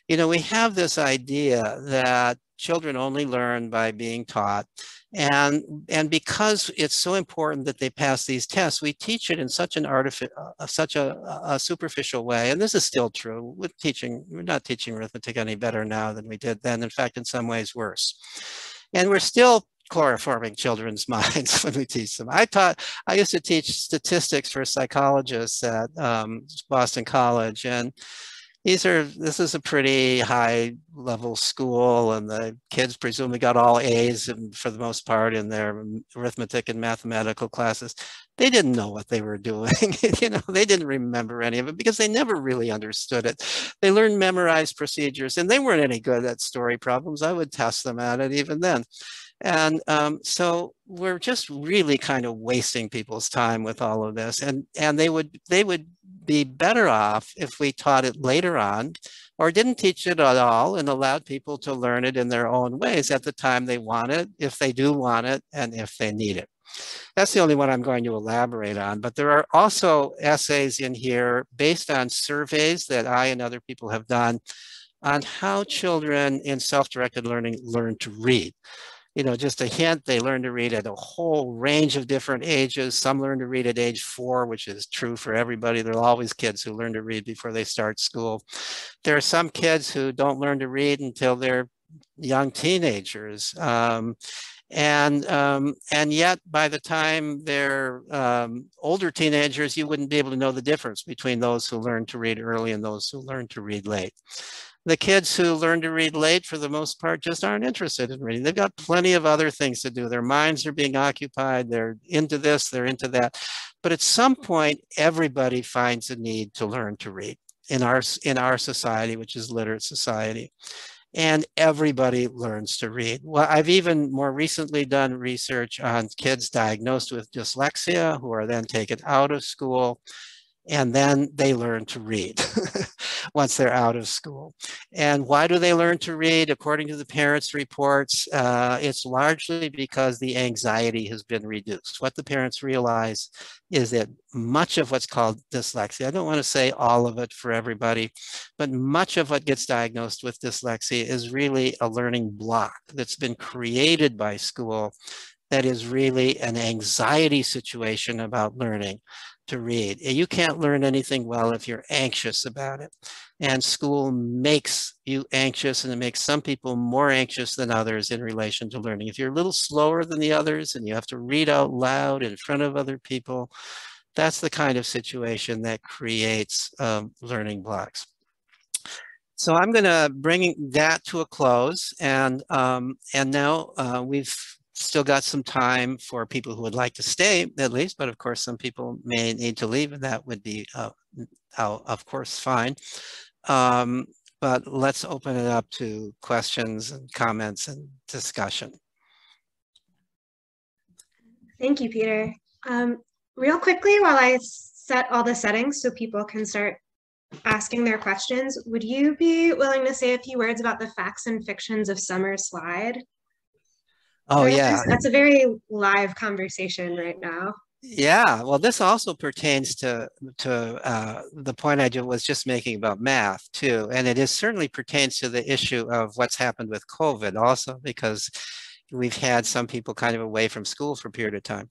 We have this idea that children only learn by being taught. And because it's so important that they pass these tests, we teach it in such a superficial way. And this is still true with teaching. We're not teaching arithmetic any better now than we did then. In fact, in some ways worse. And we're still chloroforming children's minds when we teach them. I used to teach statistics for psychologists at Boston College, and this is a pretty high level school, and the kids presumably got all A's and for the most part in their arithmetic and mathematical classes. They didn't know what they were doing. They didn't remember any of it because they never really understood it. They learned memorized procedures, and they weren't any good at story problems. I would test them at it even then. And so we're just really kind of wasting people's time with all of this. And they would be better off if we taught it later on, or didn't teach it at all and allowed people to learn it in their own ways at the time they want it, if they do want it, and if they need it. That's the only one I'm going to elaborate on. But there are also essays in here based on surveys that I and other people have done on how children in self-directed learning learn to read. Just a hint, they learn to read at a whole range of different ages. Some learn to read at age 4, which is true for everybody. There are always kids who learn to read before they start school. There are some kids who don't learn to read until they're young teenagers. And yet by the time they're older teenagers, you wouldn't be able to know the difference between those who learn to read early and those who learn to read late. The kids who learn to read late, for the most part, just aren't interested in reading. They've got plenty of other things to do. Their minds are being occupied. They're into this, they're into that. But at some point, everybody finds a need to learn to read in our society, which is literate society. And everybody learns to read. Well, I've even more recently done research on kids diagnosed with dyslexia who are then taken out of school, and then they learn to read once they're out of school. And why do they learn to read? According to the parents' reports, it's largely because the anxiety has been reduced. What the parents realize is that much of what's called dyslexia, I don't want to say all of it for everybody, but much of what gets diagnosed with dyslexia is really a learning block that's been created by school that is really an anxiety situation about learning to read. You can't learn anything well if you're anxious about it. And school makes you anxious, and it makes some people more anxious than others in relation to learning. If you're a little slower than the others and you have to read out loud in front of other people, that's the kind of situation that creates learning blocks. So I'm going to bring that to a close, and now we've still got some time for people who would like to stay, at least, but of course some people may need to leave, and that would be of course fine. But let's open it up to questions and comments and discussion. Thank you, Peter. Real quickly, while I set all the settings so people can start asking their questions, would you be willing to say a few words about the facts and fictions of summer slide? Oh, yeah. That's a very live conversation right now. Yeah, well, this also pertains to the point I was just making about math too, and it certainly pertains to the issue of what's happened with COVID also, because we've had some people kind of away from school for a period of time.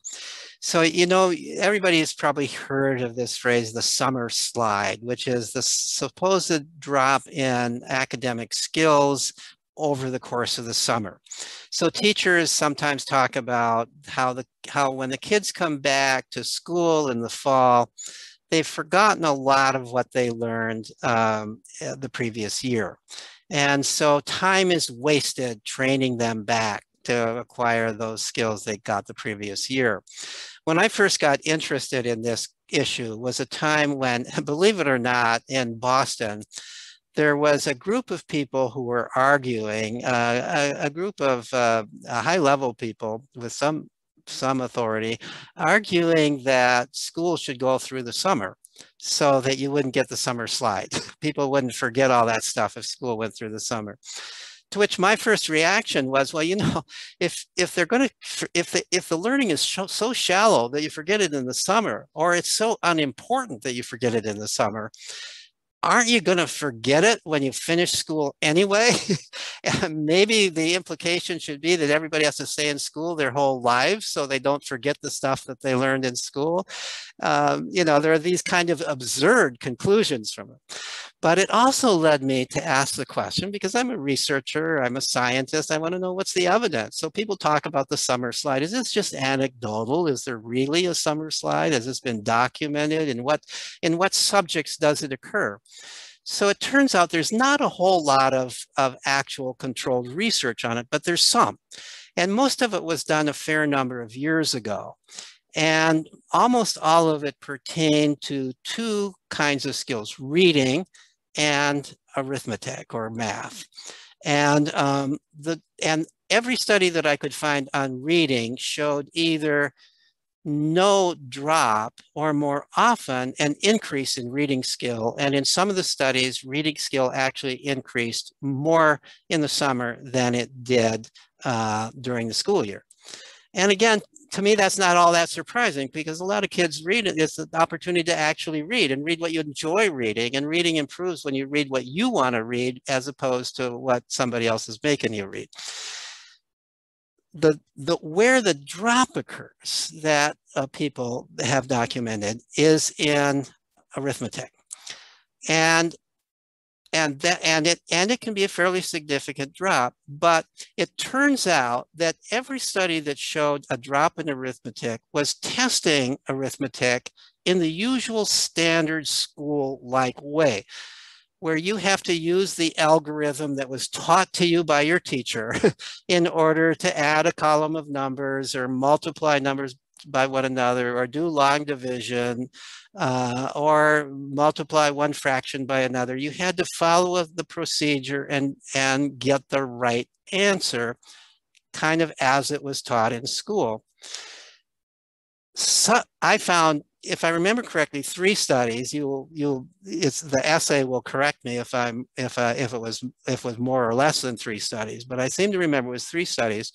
So, everybody has probably heard of this phrase, the summer slide, which is the supposed drop in academic skills over the course of the summer. So teachers sometimes talk about how when the kids come back to school in the fall, they've forgotten a lot of what they learned the previous year. And so time is wasted training them back to acquire those skills they got the previous year. When I first got interested in this issue was a time when, believe it or not, in Boston, there was a group of people who were arguing, a group of high-level people with some authority, arguing that school should go through the summer so that you wouldn't get the summer slide. People wouldn't forget all that stuff if school went through the summer. To which my first reaction was, well, if the learning is so shallow that you forget it in the summer, or it's so unimportant that you forget it in the summer, aren't you going to forget it when you finish school anyway? And maybe the implication should be that everybody has to stay in school their whole lives so they don't forget the stuff that they learned in school. There are these kind of absurd conclusions from it. But it also led me to ask the question, because I'm a researcher, I'm a scientist, I want to know what's the evidence. So people talk about the summer slide. Is this just anecdotal? Is there really a summer slide? Has this been documented? In what subjects does it occur? So it turns out there's not a whole lot of actual controlled research on it, but there's some. And most of it was done a fair number of years ago. And almost all of it pertained to two kinds of skills: reading and arithmetic or math. And every study that I could find on reading showed either no drop or, more often, an increase in reading skill. And in some of the studies, reading skill actually increased more in the summer than it did during the school year. And again, to me, that's not all that surprising, because a lot of kids read it. It's an opportunity to actually read and read what you enjoy reading. And reading improves when you read what you want to read as opposed to what somebody else is making you read. Where the drop occurs that people have documented is in arithmetic. And it can be a fairly significant drop, but it turns out that every study that showed a drop in arithmetic was testing arithmetic in the usual standard school-like way, where you have to use the algorithm that was taught to you by your teacher in order to add a column of numbers or multiply numbers by one another, or do long division, or multiply one fraction by another. You had to follow the procedure and get the right answer, kind of as it was taught in school. So I found, if I remember correctly, 3 studies. The essay will correct me if it was more or less than 3 studies, but I seem to remember it was 3 studies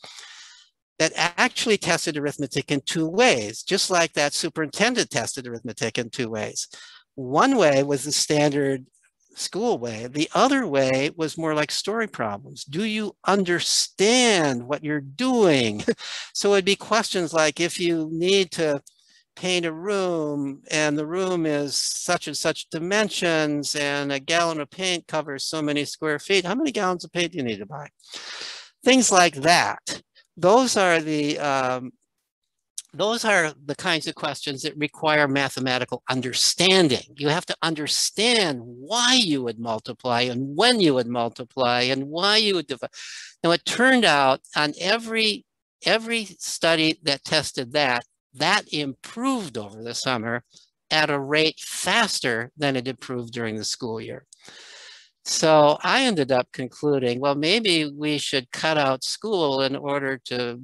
that actually tested arithmetic in 2 ways, just like that superintendent tested arithmetic in 2 ways. One way was the standard school way. The other way was more like story problems. Do you understand what you're doing? So it'd be questions like, if you need to paint a room and the room is such and such dimensions and a gallon of paint covers so many square feet, how many gallons of paint do you need to buy? Things like that. Those are the kinds of questions that require mathematical understanding. You have to understand why you would multiply and when you would multiply and why you would divide. Now, it turned out on every study that tested that improved over the summer at a rate faster than it improved during the school year. So I ended up concluding, well, maybe we should cut out school in order to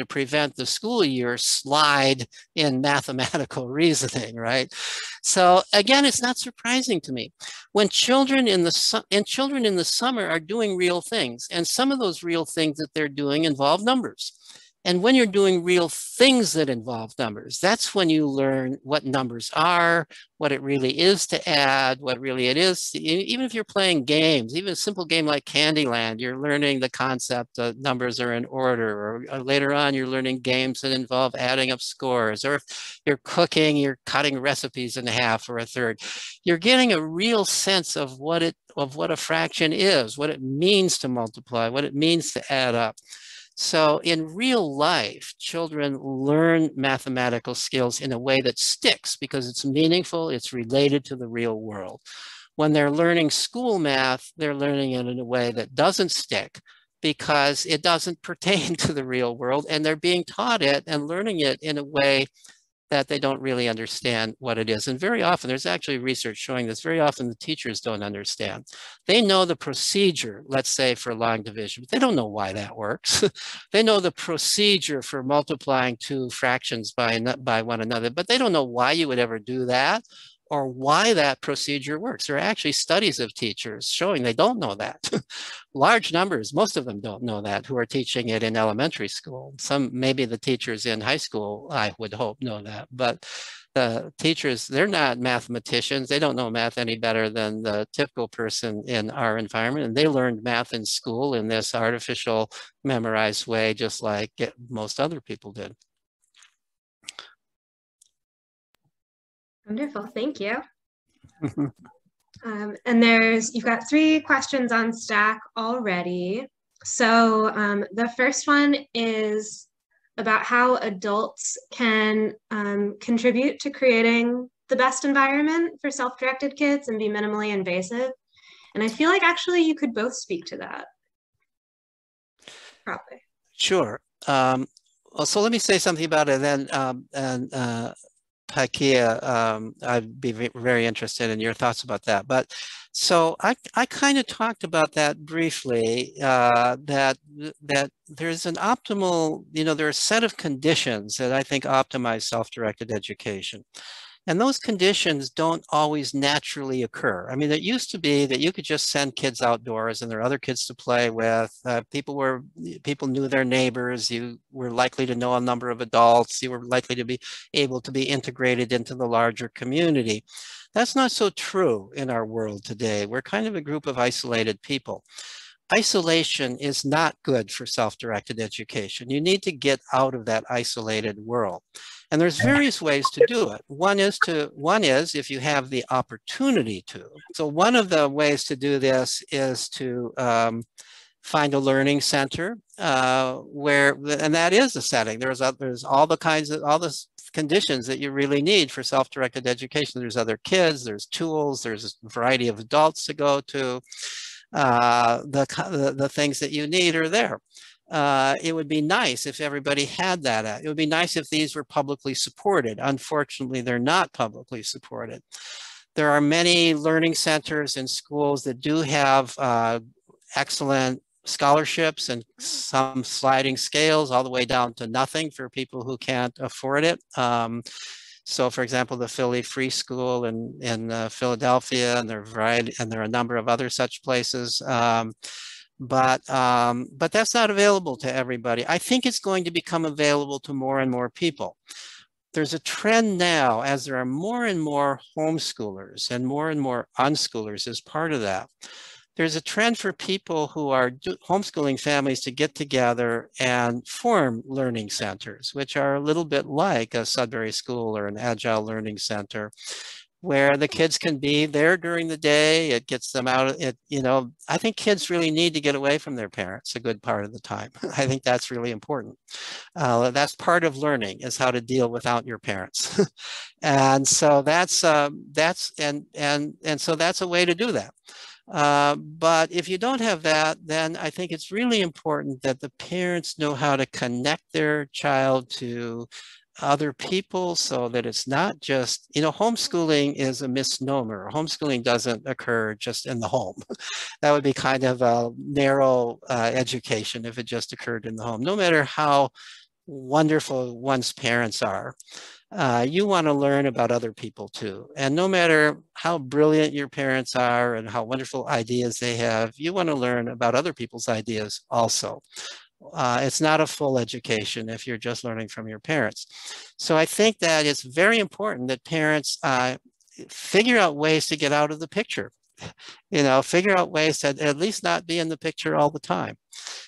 prevent the school year slide in mathematical reasoning, right? So again, it's not surprising to me when children in the summer are doing real things, and some of those real things that they're doing involve numbers. And when you're doing real things that involve numbers, that's when you learn what numbers are, what it really is to add, what really it is. Even if you're playing games, even a simple game like Candyland, you're learning the concept that numbers are in order, or later on you're learning games that involve adding up scores, or if you're cooking, you're cutting recipes in half or a third. You're getting a real sense of what a fraction is, what it means to multiply, what it means to add up. So in real life, children learn mathematical skills in a way that sticks because it's meaningful, it's related to the real world. When they're learning school math, they're learning it in a way that doesn't stick because it doesn't pertain to the real world, and they're being taught it and learning it in a way that they don't really understand what it is. And very often, there's actually research showing this, very often the teachers don't understand. They know the procedure, let's say for long division, but they don't know why that works. They know the procedure for multiplying 2 fractions by one another, but they don't know why you would ever do that or why that procedure works. There are actually studies of teachers showing they don't know that. Large numbers, most of them don't know that, who are teaching it in elementary school. Some, maybe the teachers in high school, I would hope, know that. But the teachers, they're not mathematicians. They don't know math any better than the typical person in our environment. And they learned math in school in this artificial, memorized way, just like most other people did. Wonderful, thank you. And you've got 3 questions on Stack already. So the first one is about how adults can contribute to creating the best environment for self-directed kids and be minimally invasive. And I feel like actually you could both speak to that. Probably. Sure. Well, so let me say something about it, then, Pakia, I'd be very interested in your thoughts about that. But so I kind of talked about that briefly, that there's an optimal, there are a set of conditions that I think optimize self-directed education. And those conditions don't always naturally occur. I mean, it used to be that you could just send kids outdoors and there are other kids to play with. People knew their neighbors. You were likely to know a number of adults. You were likely to be able to be integrated into the larger community. That's not so true in our world today. We're kind of a group of isolated people. Isolation is not good for self-directed education. You need to get out of that isolated world. And there's various ways to do it. One is if you have the opportunity to. So one of the ways to do this is to find a learning center and that is a setting. There's all the conditions that you really need for self-directed education. There's other kids, there's tools, there's a variety of adults to go to. The things that you need are there. It would be nice if everybody had that. It would be nice if these were publicly supported. Unfortunately, they're not publicly supported. There are many learning centers and schools that do have excellent scholarships and some sliding scales all the way down to nothing for people who can't afford it. So, for example, the Philly Free School in Philadelphia, and there are a number of other such places. But that's not available to everybody. I think it's going to become available to more and more people. There's a trend now, as there are more and more homeschoolers and more unschoolers as part of that. There's a trend for people who are homeschooling families to get together and form learning centers, which are a little bit like a Sudbury School or an Agile Learning Center, where the kids can be there during the day. It gets them out. I think kids really need to get away from their parents a good part of the time. I think that's really important. That's part of learning, is how to deal without your parents. And so that's a way to do that. But if you don't have that, then I think it's really important that the parents know how to connect their child to other people, so that it's not just, homeschooling is a misnomer. Homeschooling doesn't occur just in the home. That would be kind of a narrow education if it just occurred in the home. No matter how wonderful one's parents are, you want to learn about other people too. And no matter how brilliant your parents are and how wonderful ideas they have, you want to learn about other people's ideas also. It's not a full education if you're just learning from your parents. So I think that it's very important that parents figure out ways to get out of the picture. Figure out ways to at least not be in the picture all the time,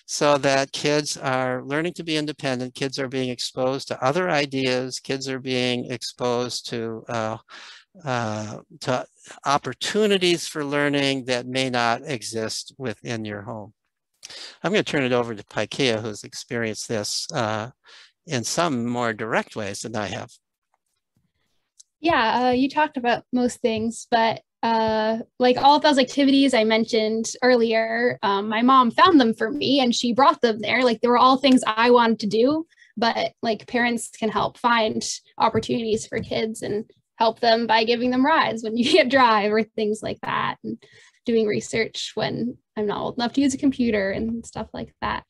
so that kids are learning to be independent. Kids are being exposed to other ideas. Kids are being exposed to opportunities for learning that may not exist within your home. I'm going to turn it over to Paikea, who's experienced this in some more direct ways than I have. Yeah, you talked about most things, but like all of those activities I mentioned earlier, my mom found them for me and she brought them there. Like, they were all things I wanted to do, but like parents can help find opportunities for kids and help them by giving them rides when you can't drive or things like that, and doing research when I'm not old enough to use a computer and stuff like that.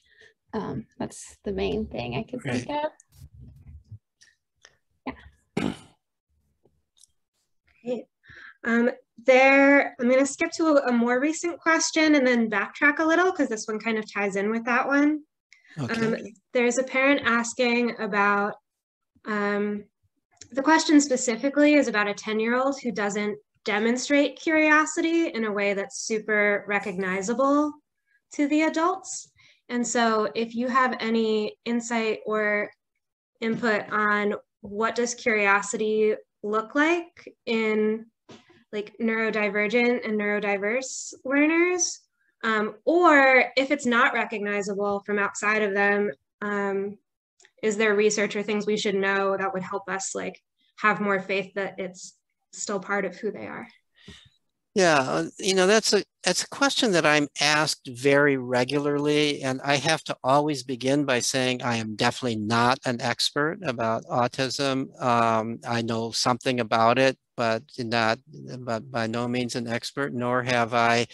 That's the main thing I could think of. Yeah. Great. I'm going to skip to a more recent question and then backtrack a little, because this one kind of ties in with that one. Okay. There's a parent asking about, the question specifically is about a 10-year-old who doesn't demonstrate curiosity in a way that's super recognizable to the adults. And so if you have any insight or input on what does curiosity look like in like neurodivergent and neurodiverse learners? Or if it's not recognizable from outside of them, is there research or things we should know that would help us like have more faith that it's still part of who they are? Yeah, you know, that's a question that I'm asked very regularly, and I have to always begin by saying I am definitely not an expert about autism. I know something about it, but by no means an expert, nor have I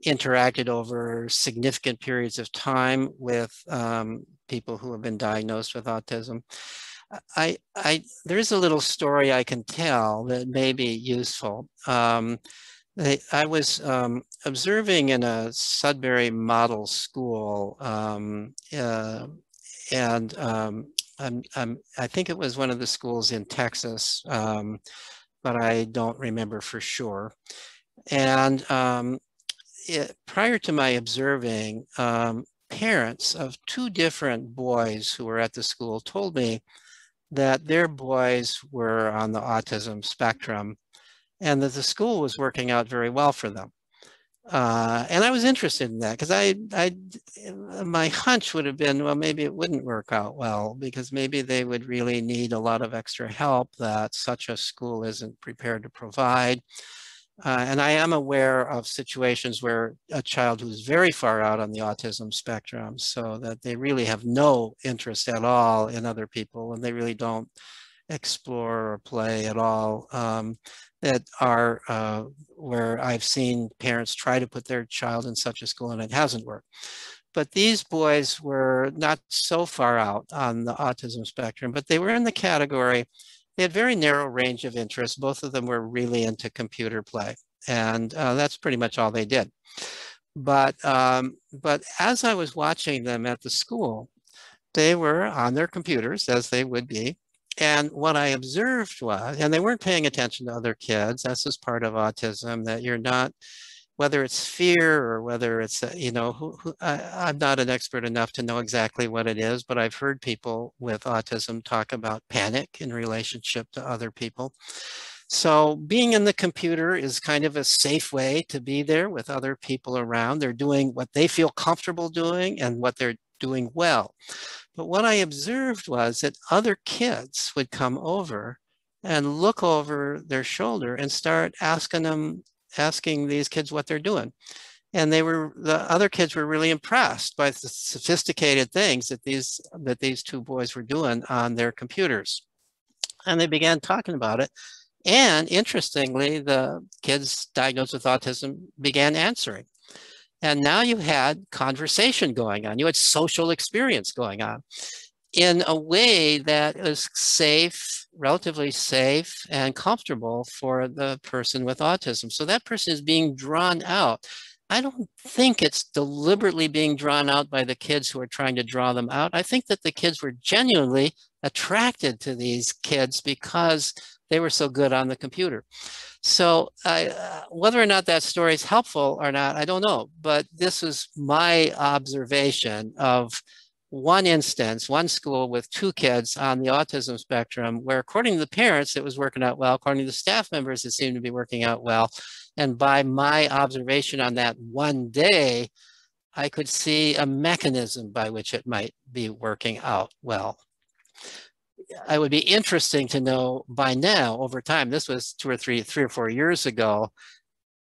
interacted over significant periods of time with people who have been diagnosed with autism. There's a little story I can tell that may be useful. I was observing in a Sudbury model school, and I think it was one of the schools in Texas, but I don't remember for sure. And prior to my observing, parents of two different boys who were at the school told me that their boys were on the autism spectrum and that the school was working out very well for them. And I was interested in that because my hunch would have been, well, maybe it wouldn't work out well because maybe they would really need a lot of extra help that such a school isn't prepared to provide. And I am aware of situations where a child who's very far out on the autism spectrum, so that they really have no interest at all in other people and they really don't explore or play at all, that are where I've seen parents try to put their child in such a school and it hasn't worked. But these boys were not so far out on the autism spectrum, but they were in the category. They had very narrow range of interests. Both of them were really into computer play, and that's pretty much all they did. But as I was watching them at the school, they were on their computers, as they would be. And what I observed was, and they weren't paying attention to other kids. That's just part of autism, that you're not, whether it's fear or whether it's, you know, I'm not an expert enough to know exactly what it is, but I've heard people with autism talk about panic in relationship to other people. So being in the computer is kind of a safe way to be there with other people around. They're doing what they feel comfortable doing and what they're doing well. But what I observed was that other kids would come over and look over their shoulder and start asking these kids what they're doing. And the other kids were really impressed by the sophisticated things that these two boys were doing on their computers. And they began talking about it. And interestingly, the kids diagnosed with autism began answering. And now you had conversation going on. You had social experience going on in a way that is safe, relatively safe and comfortable for the person with autism. So that person is being drawn out. I don't think it's deliberately being drawn out by the kids who are trying to draw them out. I think that the kids were genuinely attracted to these kids because they were so good on the computer. So whether or not that story is helpful or not, I don't know. But this is my observation of one instance, one school with two kids on the autism spectrum, where according to the parents, it was working out well. According to the staff members, it seemed to be working out well. And by my observation on that one day, I could see a mechanism by which it might be working out well. It would be interesting to know by now, over time, this was three or 4 years ago,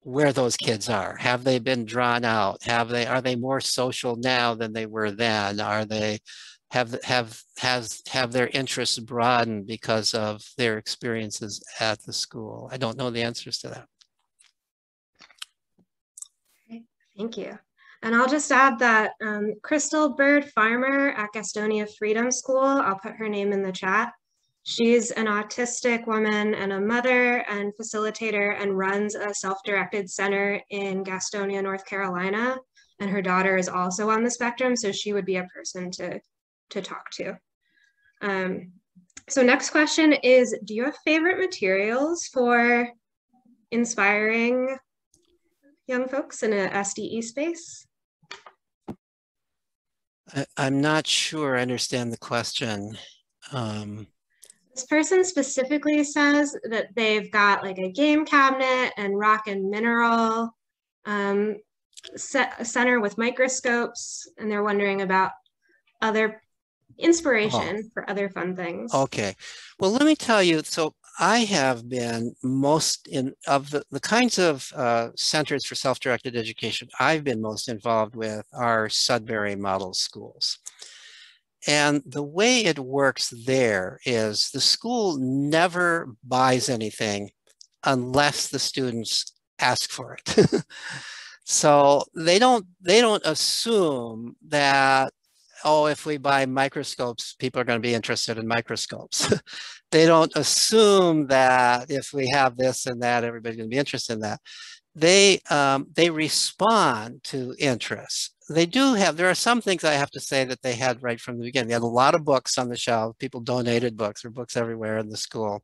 where those kids are. Have they been drawn out? Are they more social now than they were then? Are they have their interests broadened because of their experiences at the school? I don't know the answers to that. Okay, thank you. And I'll just add that Crystal Bird Farmer at Gastonia Freedom School, I'll put her name in the chat. She's an autistic woman and a mother and facilitator and runs a self-directed center in Gastonia, North Carolina. And her daughter is also on the spectrum, so she would be a person to talk to. So next question is, do you have favorite materials for inspiring young folks in a SDE space? I'm not sure I understand the question. person specifically says that they've got like a game cabinet and rock and mineral center with microscopes, and they're wondering about other inspiration for other fun things. Okay. Well, let me tell you, so I have been most of the kinds of centers for self-directed education I've been most involved with are Sudbury model schools. And the way it works there is the school never buys anything unless the students ask for it. So they don't assume that, oh, if we buy microscopes, people are going to be interested in microscopes. They don't assume that if we have this and that, everybody's going to be interested in that. They respond to interests. They do have, there are some things I have to say that they had right from the beginning. They had a lot of books on the shelf. People donated books. There are books everywhere in the school.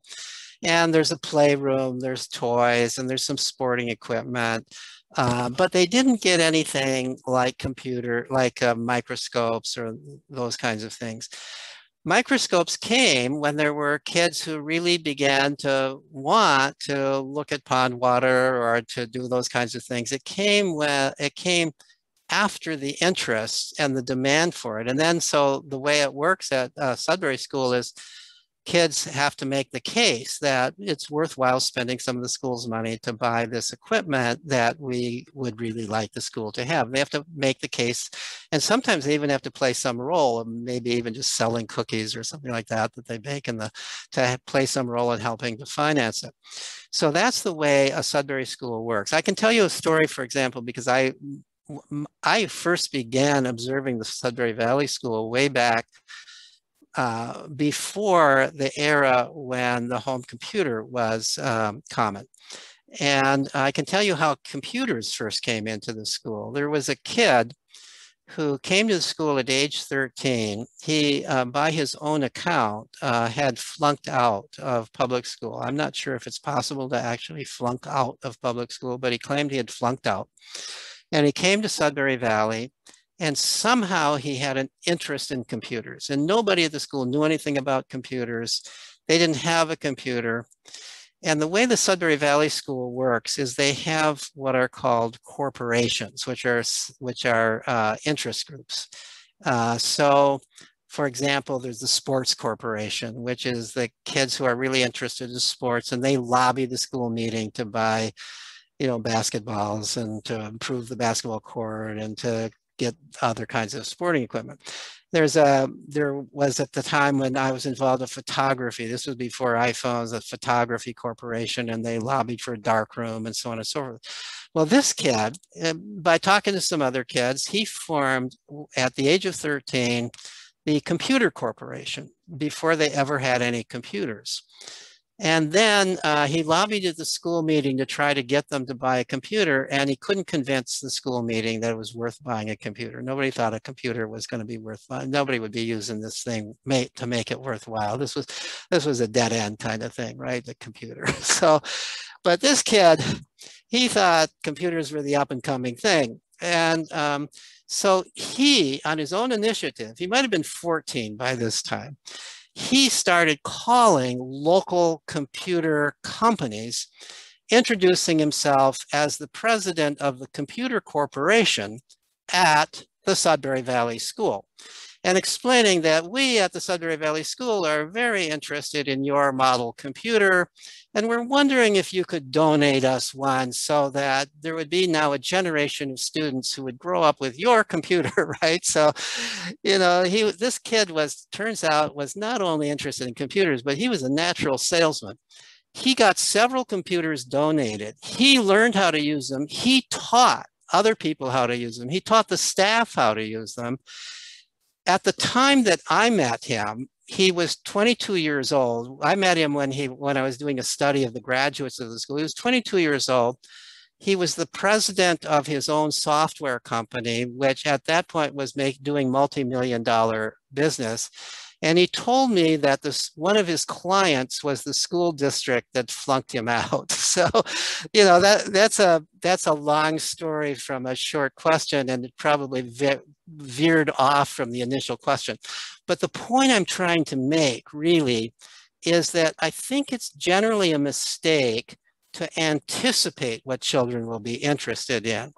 And there's a playroom, there's toys, and there's some sporting equipment. But they didn't get anything like microscopes or those kinds of things. Microscopes came when there were kids who really began to want to look at pond water or to do those kinds of things. It came after the interest and the demand for it. And then so the way it works at Sudbury School is kids have to make the case that it's worthwhile spending some of the school's money to buy this equipment that we would really like the school to have. They have to make the case, and sometimes they even have to play some role, maybe even just selling cookies or something like that they make to play some role in helping to finance it. So that's the way a Sudbury school works. I can tell you a story, for example, because I first began observing the Sudbury Valley School way back before the era when the home computer was common. And I can tell you how computers first came into the school. There was a kid who came to the school at age 13. He, by his own account, had flunked out of public school. I'm not sure if it's possible to actually flunk out of public school, but he claimed he had flunked out. And he came to Sudbury Valley, and somehow he had an interest in computers. And nobody at the school knew anything about computers. They didn't have a computer. And the way the Sudbury Valley School works is they have what are called corporations, which are interest groups. So, for example, there's the Sports Corporation, which is the kids who are really interested in sports, and they lobby the school meeting to buy, basketballs and to improve the basketball court and to get other kinds of sporting equipment. There was at the time when I was involved in photography, this was before iPhones, a photography corporation, and they lobbied for a dark room and so on and so forth. Well, this kid, by talking to some other kids, he formed at the age of 13, the Computer Corporation before they ever had any computers. And then he lobbied at the school meeting to try to get them to buy a computer, and he couldn't convince the school meeting that it was worth buying a computer. Nobody thought a computer was going to be worth buying. Nobody would be using this thing to make it worthwhile. This was a dead end kind of thing, right? The computer. So, but this kid, he thought computers were the up and coming thing. And so he, on his own initiative, he might have been 14 by this time, he started calling local computer companies, introducing himself as the president of the Computer Corporation at the Sudbury Valley School, and explaining that we at the Sudbury Valley School are very interested in your model computer, and we're wondering if you could donate us one so that there would be now a generation of students who would grow up with your computer, right? So, this kid turns out was not only interested in computers, but he was a natural salesman. He got several computers donated. He learned how to use them. He taught other people how to use them. He taught the staff how to use them. At the time that I met him, he was 22 years old. I met him when I was doing a study of the graduates of the school. He was 22 years old. He was the president of his own software company, which at that point was doing multi-million-dollar business. And he told me that one of his clients was the school district that flunked him out. So, that's a long story from a short question, and it probably veered off from the initial question. But the point I'm trying to make really is that I think it's generally a mistake to anticipate what children will be interested in.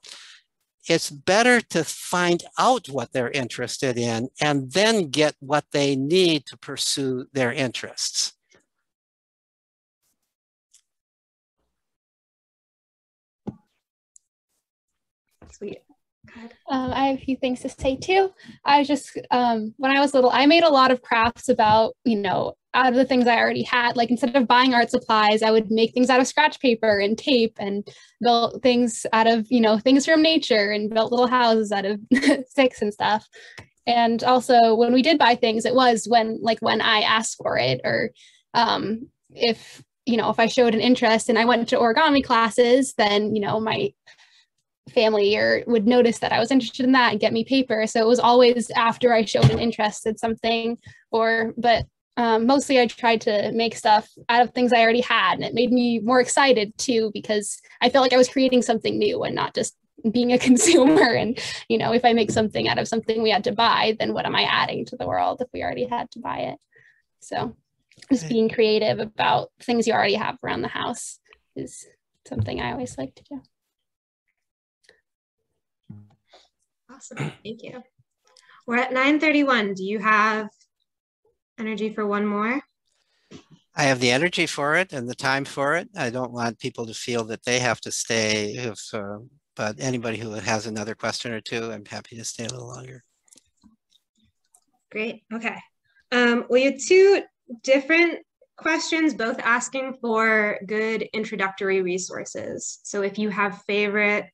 It's better to find out what they're interested in and then get what they need to pursue their interests. Sweet. I have a few things to say too. I just, when I was little, I made a lot of crafts about, out of the things I already had. Like instead of buying art supplies, I would make things out of scratch paper and tape and built things out of, things from nature and built little houses out of sticks and stuff. And also when we did buy things, it was when I asked for it, or if I showed an interest and I went to origami classes, then, my family would notice that I was interested in that and get me paper. So it was always after I showed an interest in something, but mostly I tried to make stuff out of things I already had. And it made me more excited too, because I felt like I was creating something new and not just being a consumer. And, if I make something out of something we had to buy, then what am I adding to the world if we already had to buy it? So just being creative about things you already have around the house is something I always like to do. Awesome, thank you. We're at 9:31. Do you have energy for one more? I have the energy for it and the time for it. I don't want people to feel that they have to stay, but anybody who has another question or two, I'm happy to stay a little longer. Great, okay. We had two different questions, both asking for good introductory resources. So if you have favorite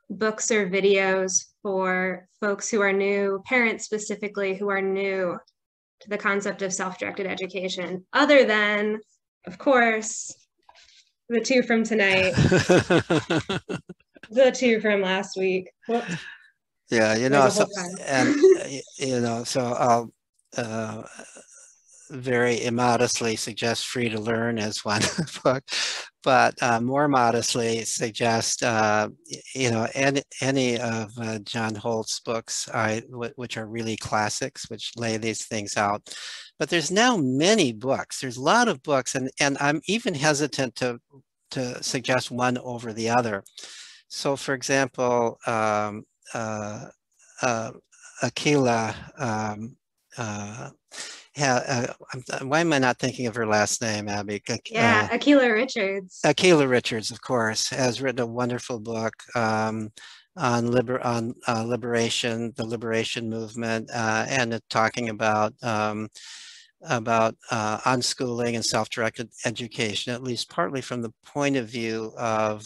books or videos for folks who are new, parents specifically who are new to the concept of self-directed education, other than, of course, the two from tonight, the two from last week. Whoops. Yeah, so I'll very immodestly suggest Free to Learn as one book, but more modestly suggest, any of John Holtz books, which are really classics, which lay these things out. But there's now many books. There's a lot of books, and I'm even hesitant to suggest one over the other. So, for example, Akila, why am I not thinking of her last name, Abby? Akila Richards. Akila Richards, of course, has written a wonderful book on liberation, the liberation movement, and talking about unschooling and self-directed education, at least partly from the point of view of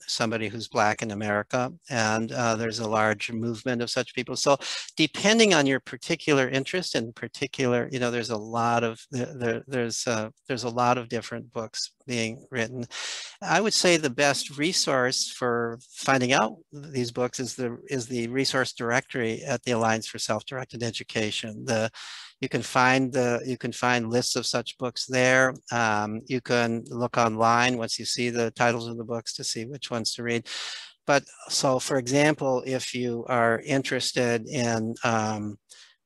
somebody who's Black in America. And there's a large movement of such people. So depending on your particular interest, in particular, there's a lot of there's a lot of different books being written. I would say the best resource for finding out these books is the resource directory at the Alliance for Self-Directed Education. You can find lists of such books there. You can look online once you see the titles of the books to see which ones to read. But so, for example, if you are interested in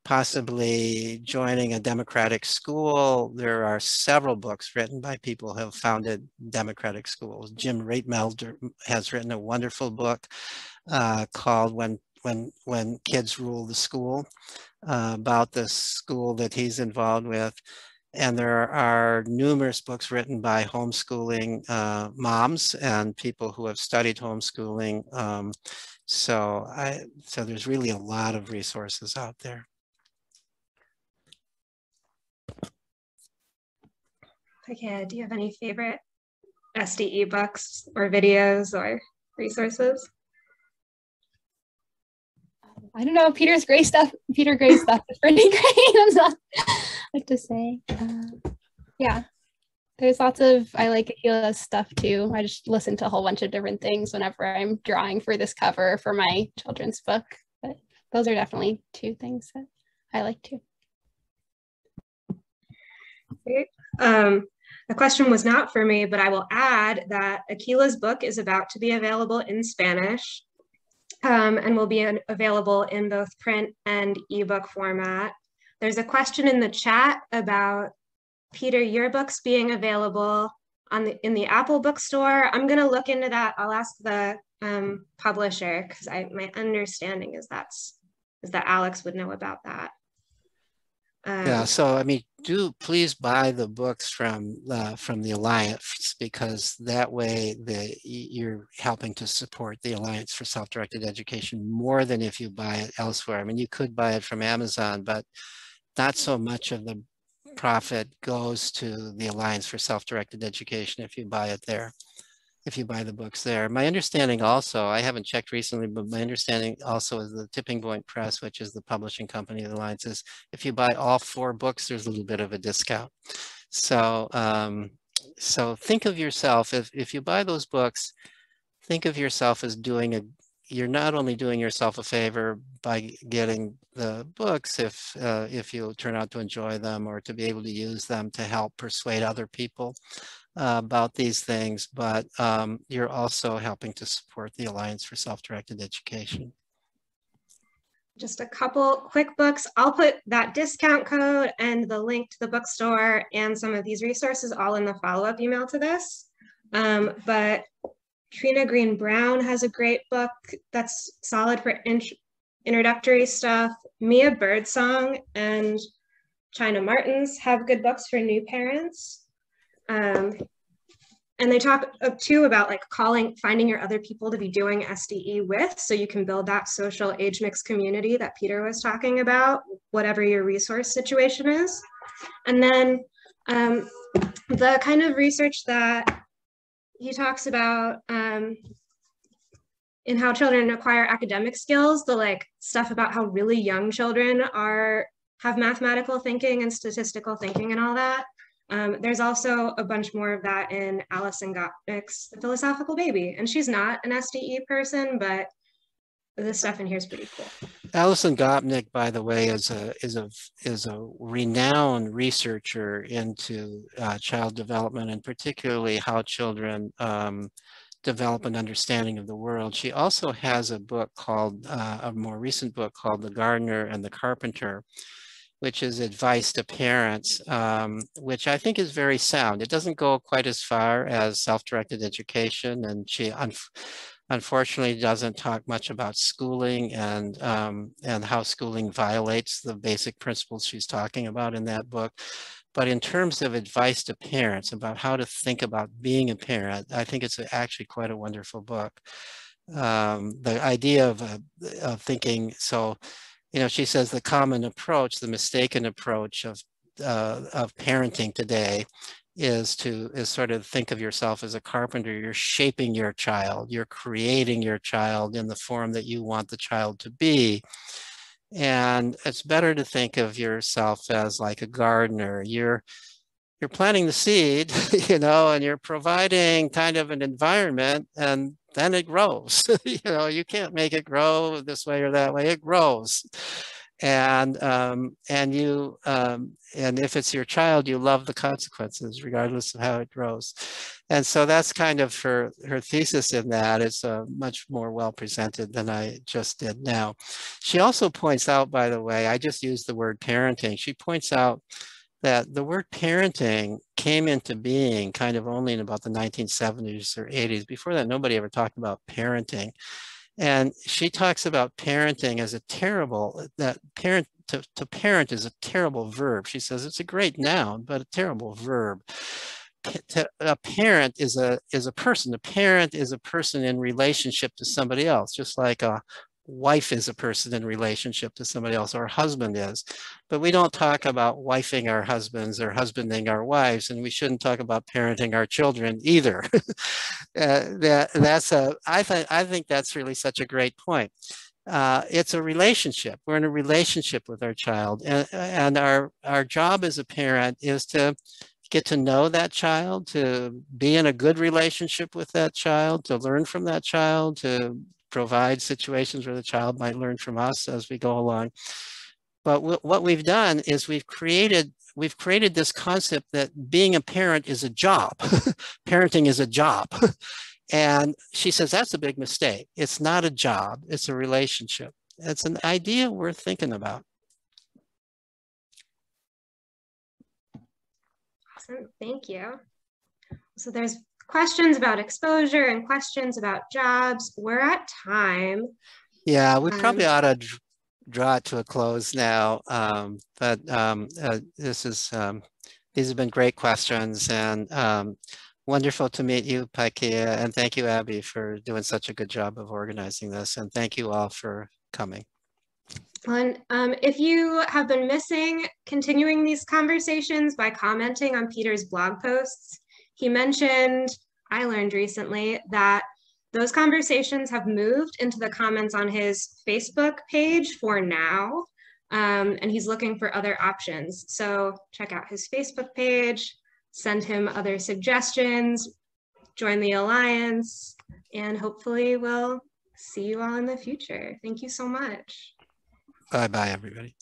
possibly joining a democratic school, there are several books written by people who have founded democratic schools. Jim Reitmelder has written a wonderful book called When Kids Rule the School, about the school that he's involved with. And there are numerous books written by homeschooling moms and people who have studied homeschooling. So there's really a lot of resources out there. Okay, do you have any favorite SDE books or videos or resources? I don't know, Peter Gray's stuff is pretty great. I'm not what to say. Yeah, there's lots of, I like Akila's stuff too. I just listen to a whole bunch of different things whenever I'm drawing for this cover for my children's book. But those are definitely two things that I like too. Great. The question was not for me, but I will add that Akila's book is about to be available in Spanish. And will be available in both print and ebook format. There's a question in the chat about Peter, your book's being available in the Apple bookstore. I'm going to look into that. I'll ask the publisher, because my understanding is that Alex would know about that. Yeah, so I mean, do please buy the books from the Alliance, because that way you're helping to support the Alliance for Self-Directed Education more than if you buy it elsewhere. I mean, you could buy it from Amazon, but not so much of the profit goes to the Alliance for Self-Directed Education if you buy it there. If you buy the books there. My understanding also, I haven't checked recently, but my understanding also is the Tipping Point Press, which is the publishing company of the Alliance, is if you buy all 4 books, there's a little bit of a discount. So, so think of yourself, if you buy those books, think of yourself as you're not only doing yourself a favor by getting the books if you turn out to enjoy them or to be able to use them to help persuade other people about these things, but you're also helping to support the Alliance for Self-Directed Education. Just a couple quick books. I'll put that discount code and the link to the bookstore and some of these resources all in the follow-up email to this. But Trina Green Brown has a great book that's solid for introductory stuff. Mia Birdsong and China Martins have good books for new parents. And they talk too about like finding your other people to be doing SDE with, so you can build that social age mix community that Peter was talking about, whatever your resource situation is. And then the kind of research that he talks about in how children acquire academic skills, the like stuff about how really young children have mathematical thinking and statistical thinking and all that. There's also a bunch more of that in Alison Gopnik's The Philosophical Baby. And she's not an SDE person, but the stuff in here is pretty cool. Alison Gopnik, by the way, is a renowned researcher into child development, and particularly how children develop an understanding of the world. She also has a book called, a more recent book called The Gardener and the Carpenter, which is advice to parents, which I think is very sound. It doesn't go quite as far as self-directed education, and she unfortunately doesn't talk much about schooling and how schooling violates the basic principles she's talking about in that book. But in terms of advice to parents about how to think about being a parent, I think it's actually quite a wonderful book. The idea of thinking, so, you know, she says the common approach, the mistaken approach of parenting today is sort of think of yourself as a carpenter. You're shaping your child, you're creating your child in the form that you want the child to be. And it's better to think of yourself as like a gardener. You're planting the seed, you know, and you're providing kind of an environment, and then it grows. You know, you can't make it grow this way or that way. It grows, and if it's your child, you love the consequences regardless of how it grows. And so that's kind of her thesis in that. It's much more well presented than I just did now. She also points out, by the way, I just used the word parenting. She points out that the word parenting came into being kind of only in about the 1970s or 80s. Before that, nobody ever talked about parenting. And she talks about parenting as to parent is a terrible verb. She says it's a great noun, but a terrible verb. A parent is a person. A parent is a person in relationship to somebody else, just like a wife is a person in relationship to somebody else, or a husband is. But we don't talk about wifing our husbands or husbanding our wives, and we shouldn't talk about parenting our children either. I think that's really such a great point. It's a relationship. We're in a relationship with our child, and our job as a parent is to get to know that child, to be in a good relationship with that child, to learn from that child, to provide situations where the child might learn from us as we go along. But what we've done is we've created this concept that being a parent is a job. Parenting is a job. And she says that's a big mistake. It's not a job, it's a relationship. It's an idea worth thinking about. Excellent, thank you. So there's questions about exposure and questions about jobs. We're at time. Yeah, we probably ought to draw it to a close now. These have been great questions, and wonderful to meet you, Paikea, and thank you, Abby, for doing such a good job of organizing this, and thank you all for coming. And if you have been missing continuing these conversations by commenting on Peter's blog posts, he mentioned, I learned recently, that those conversations have moved into the comments on his Facebook page for now, and he's looking for other options. So check out his Facebook page, send him other suggestions, join the Alliance, and hopefully we'll see you all in the future. Thank you so much. Bye-bye, everybody.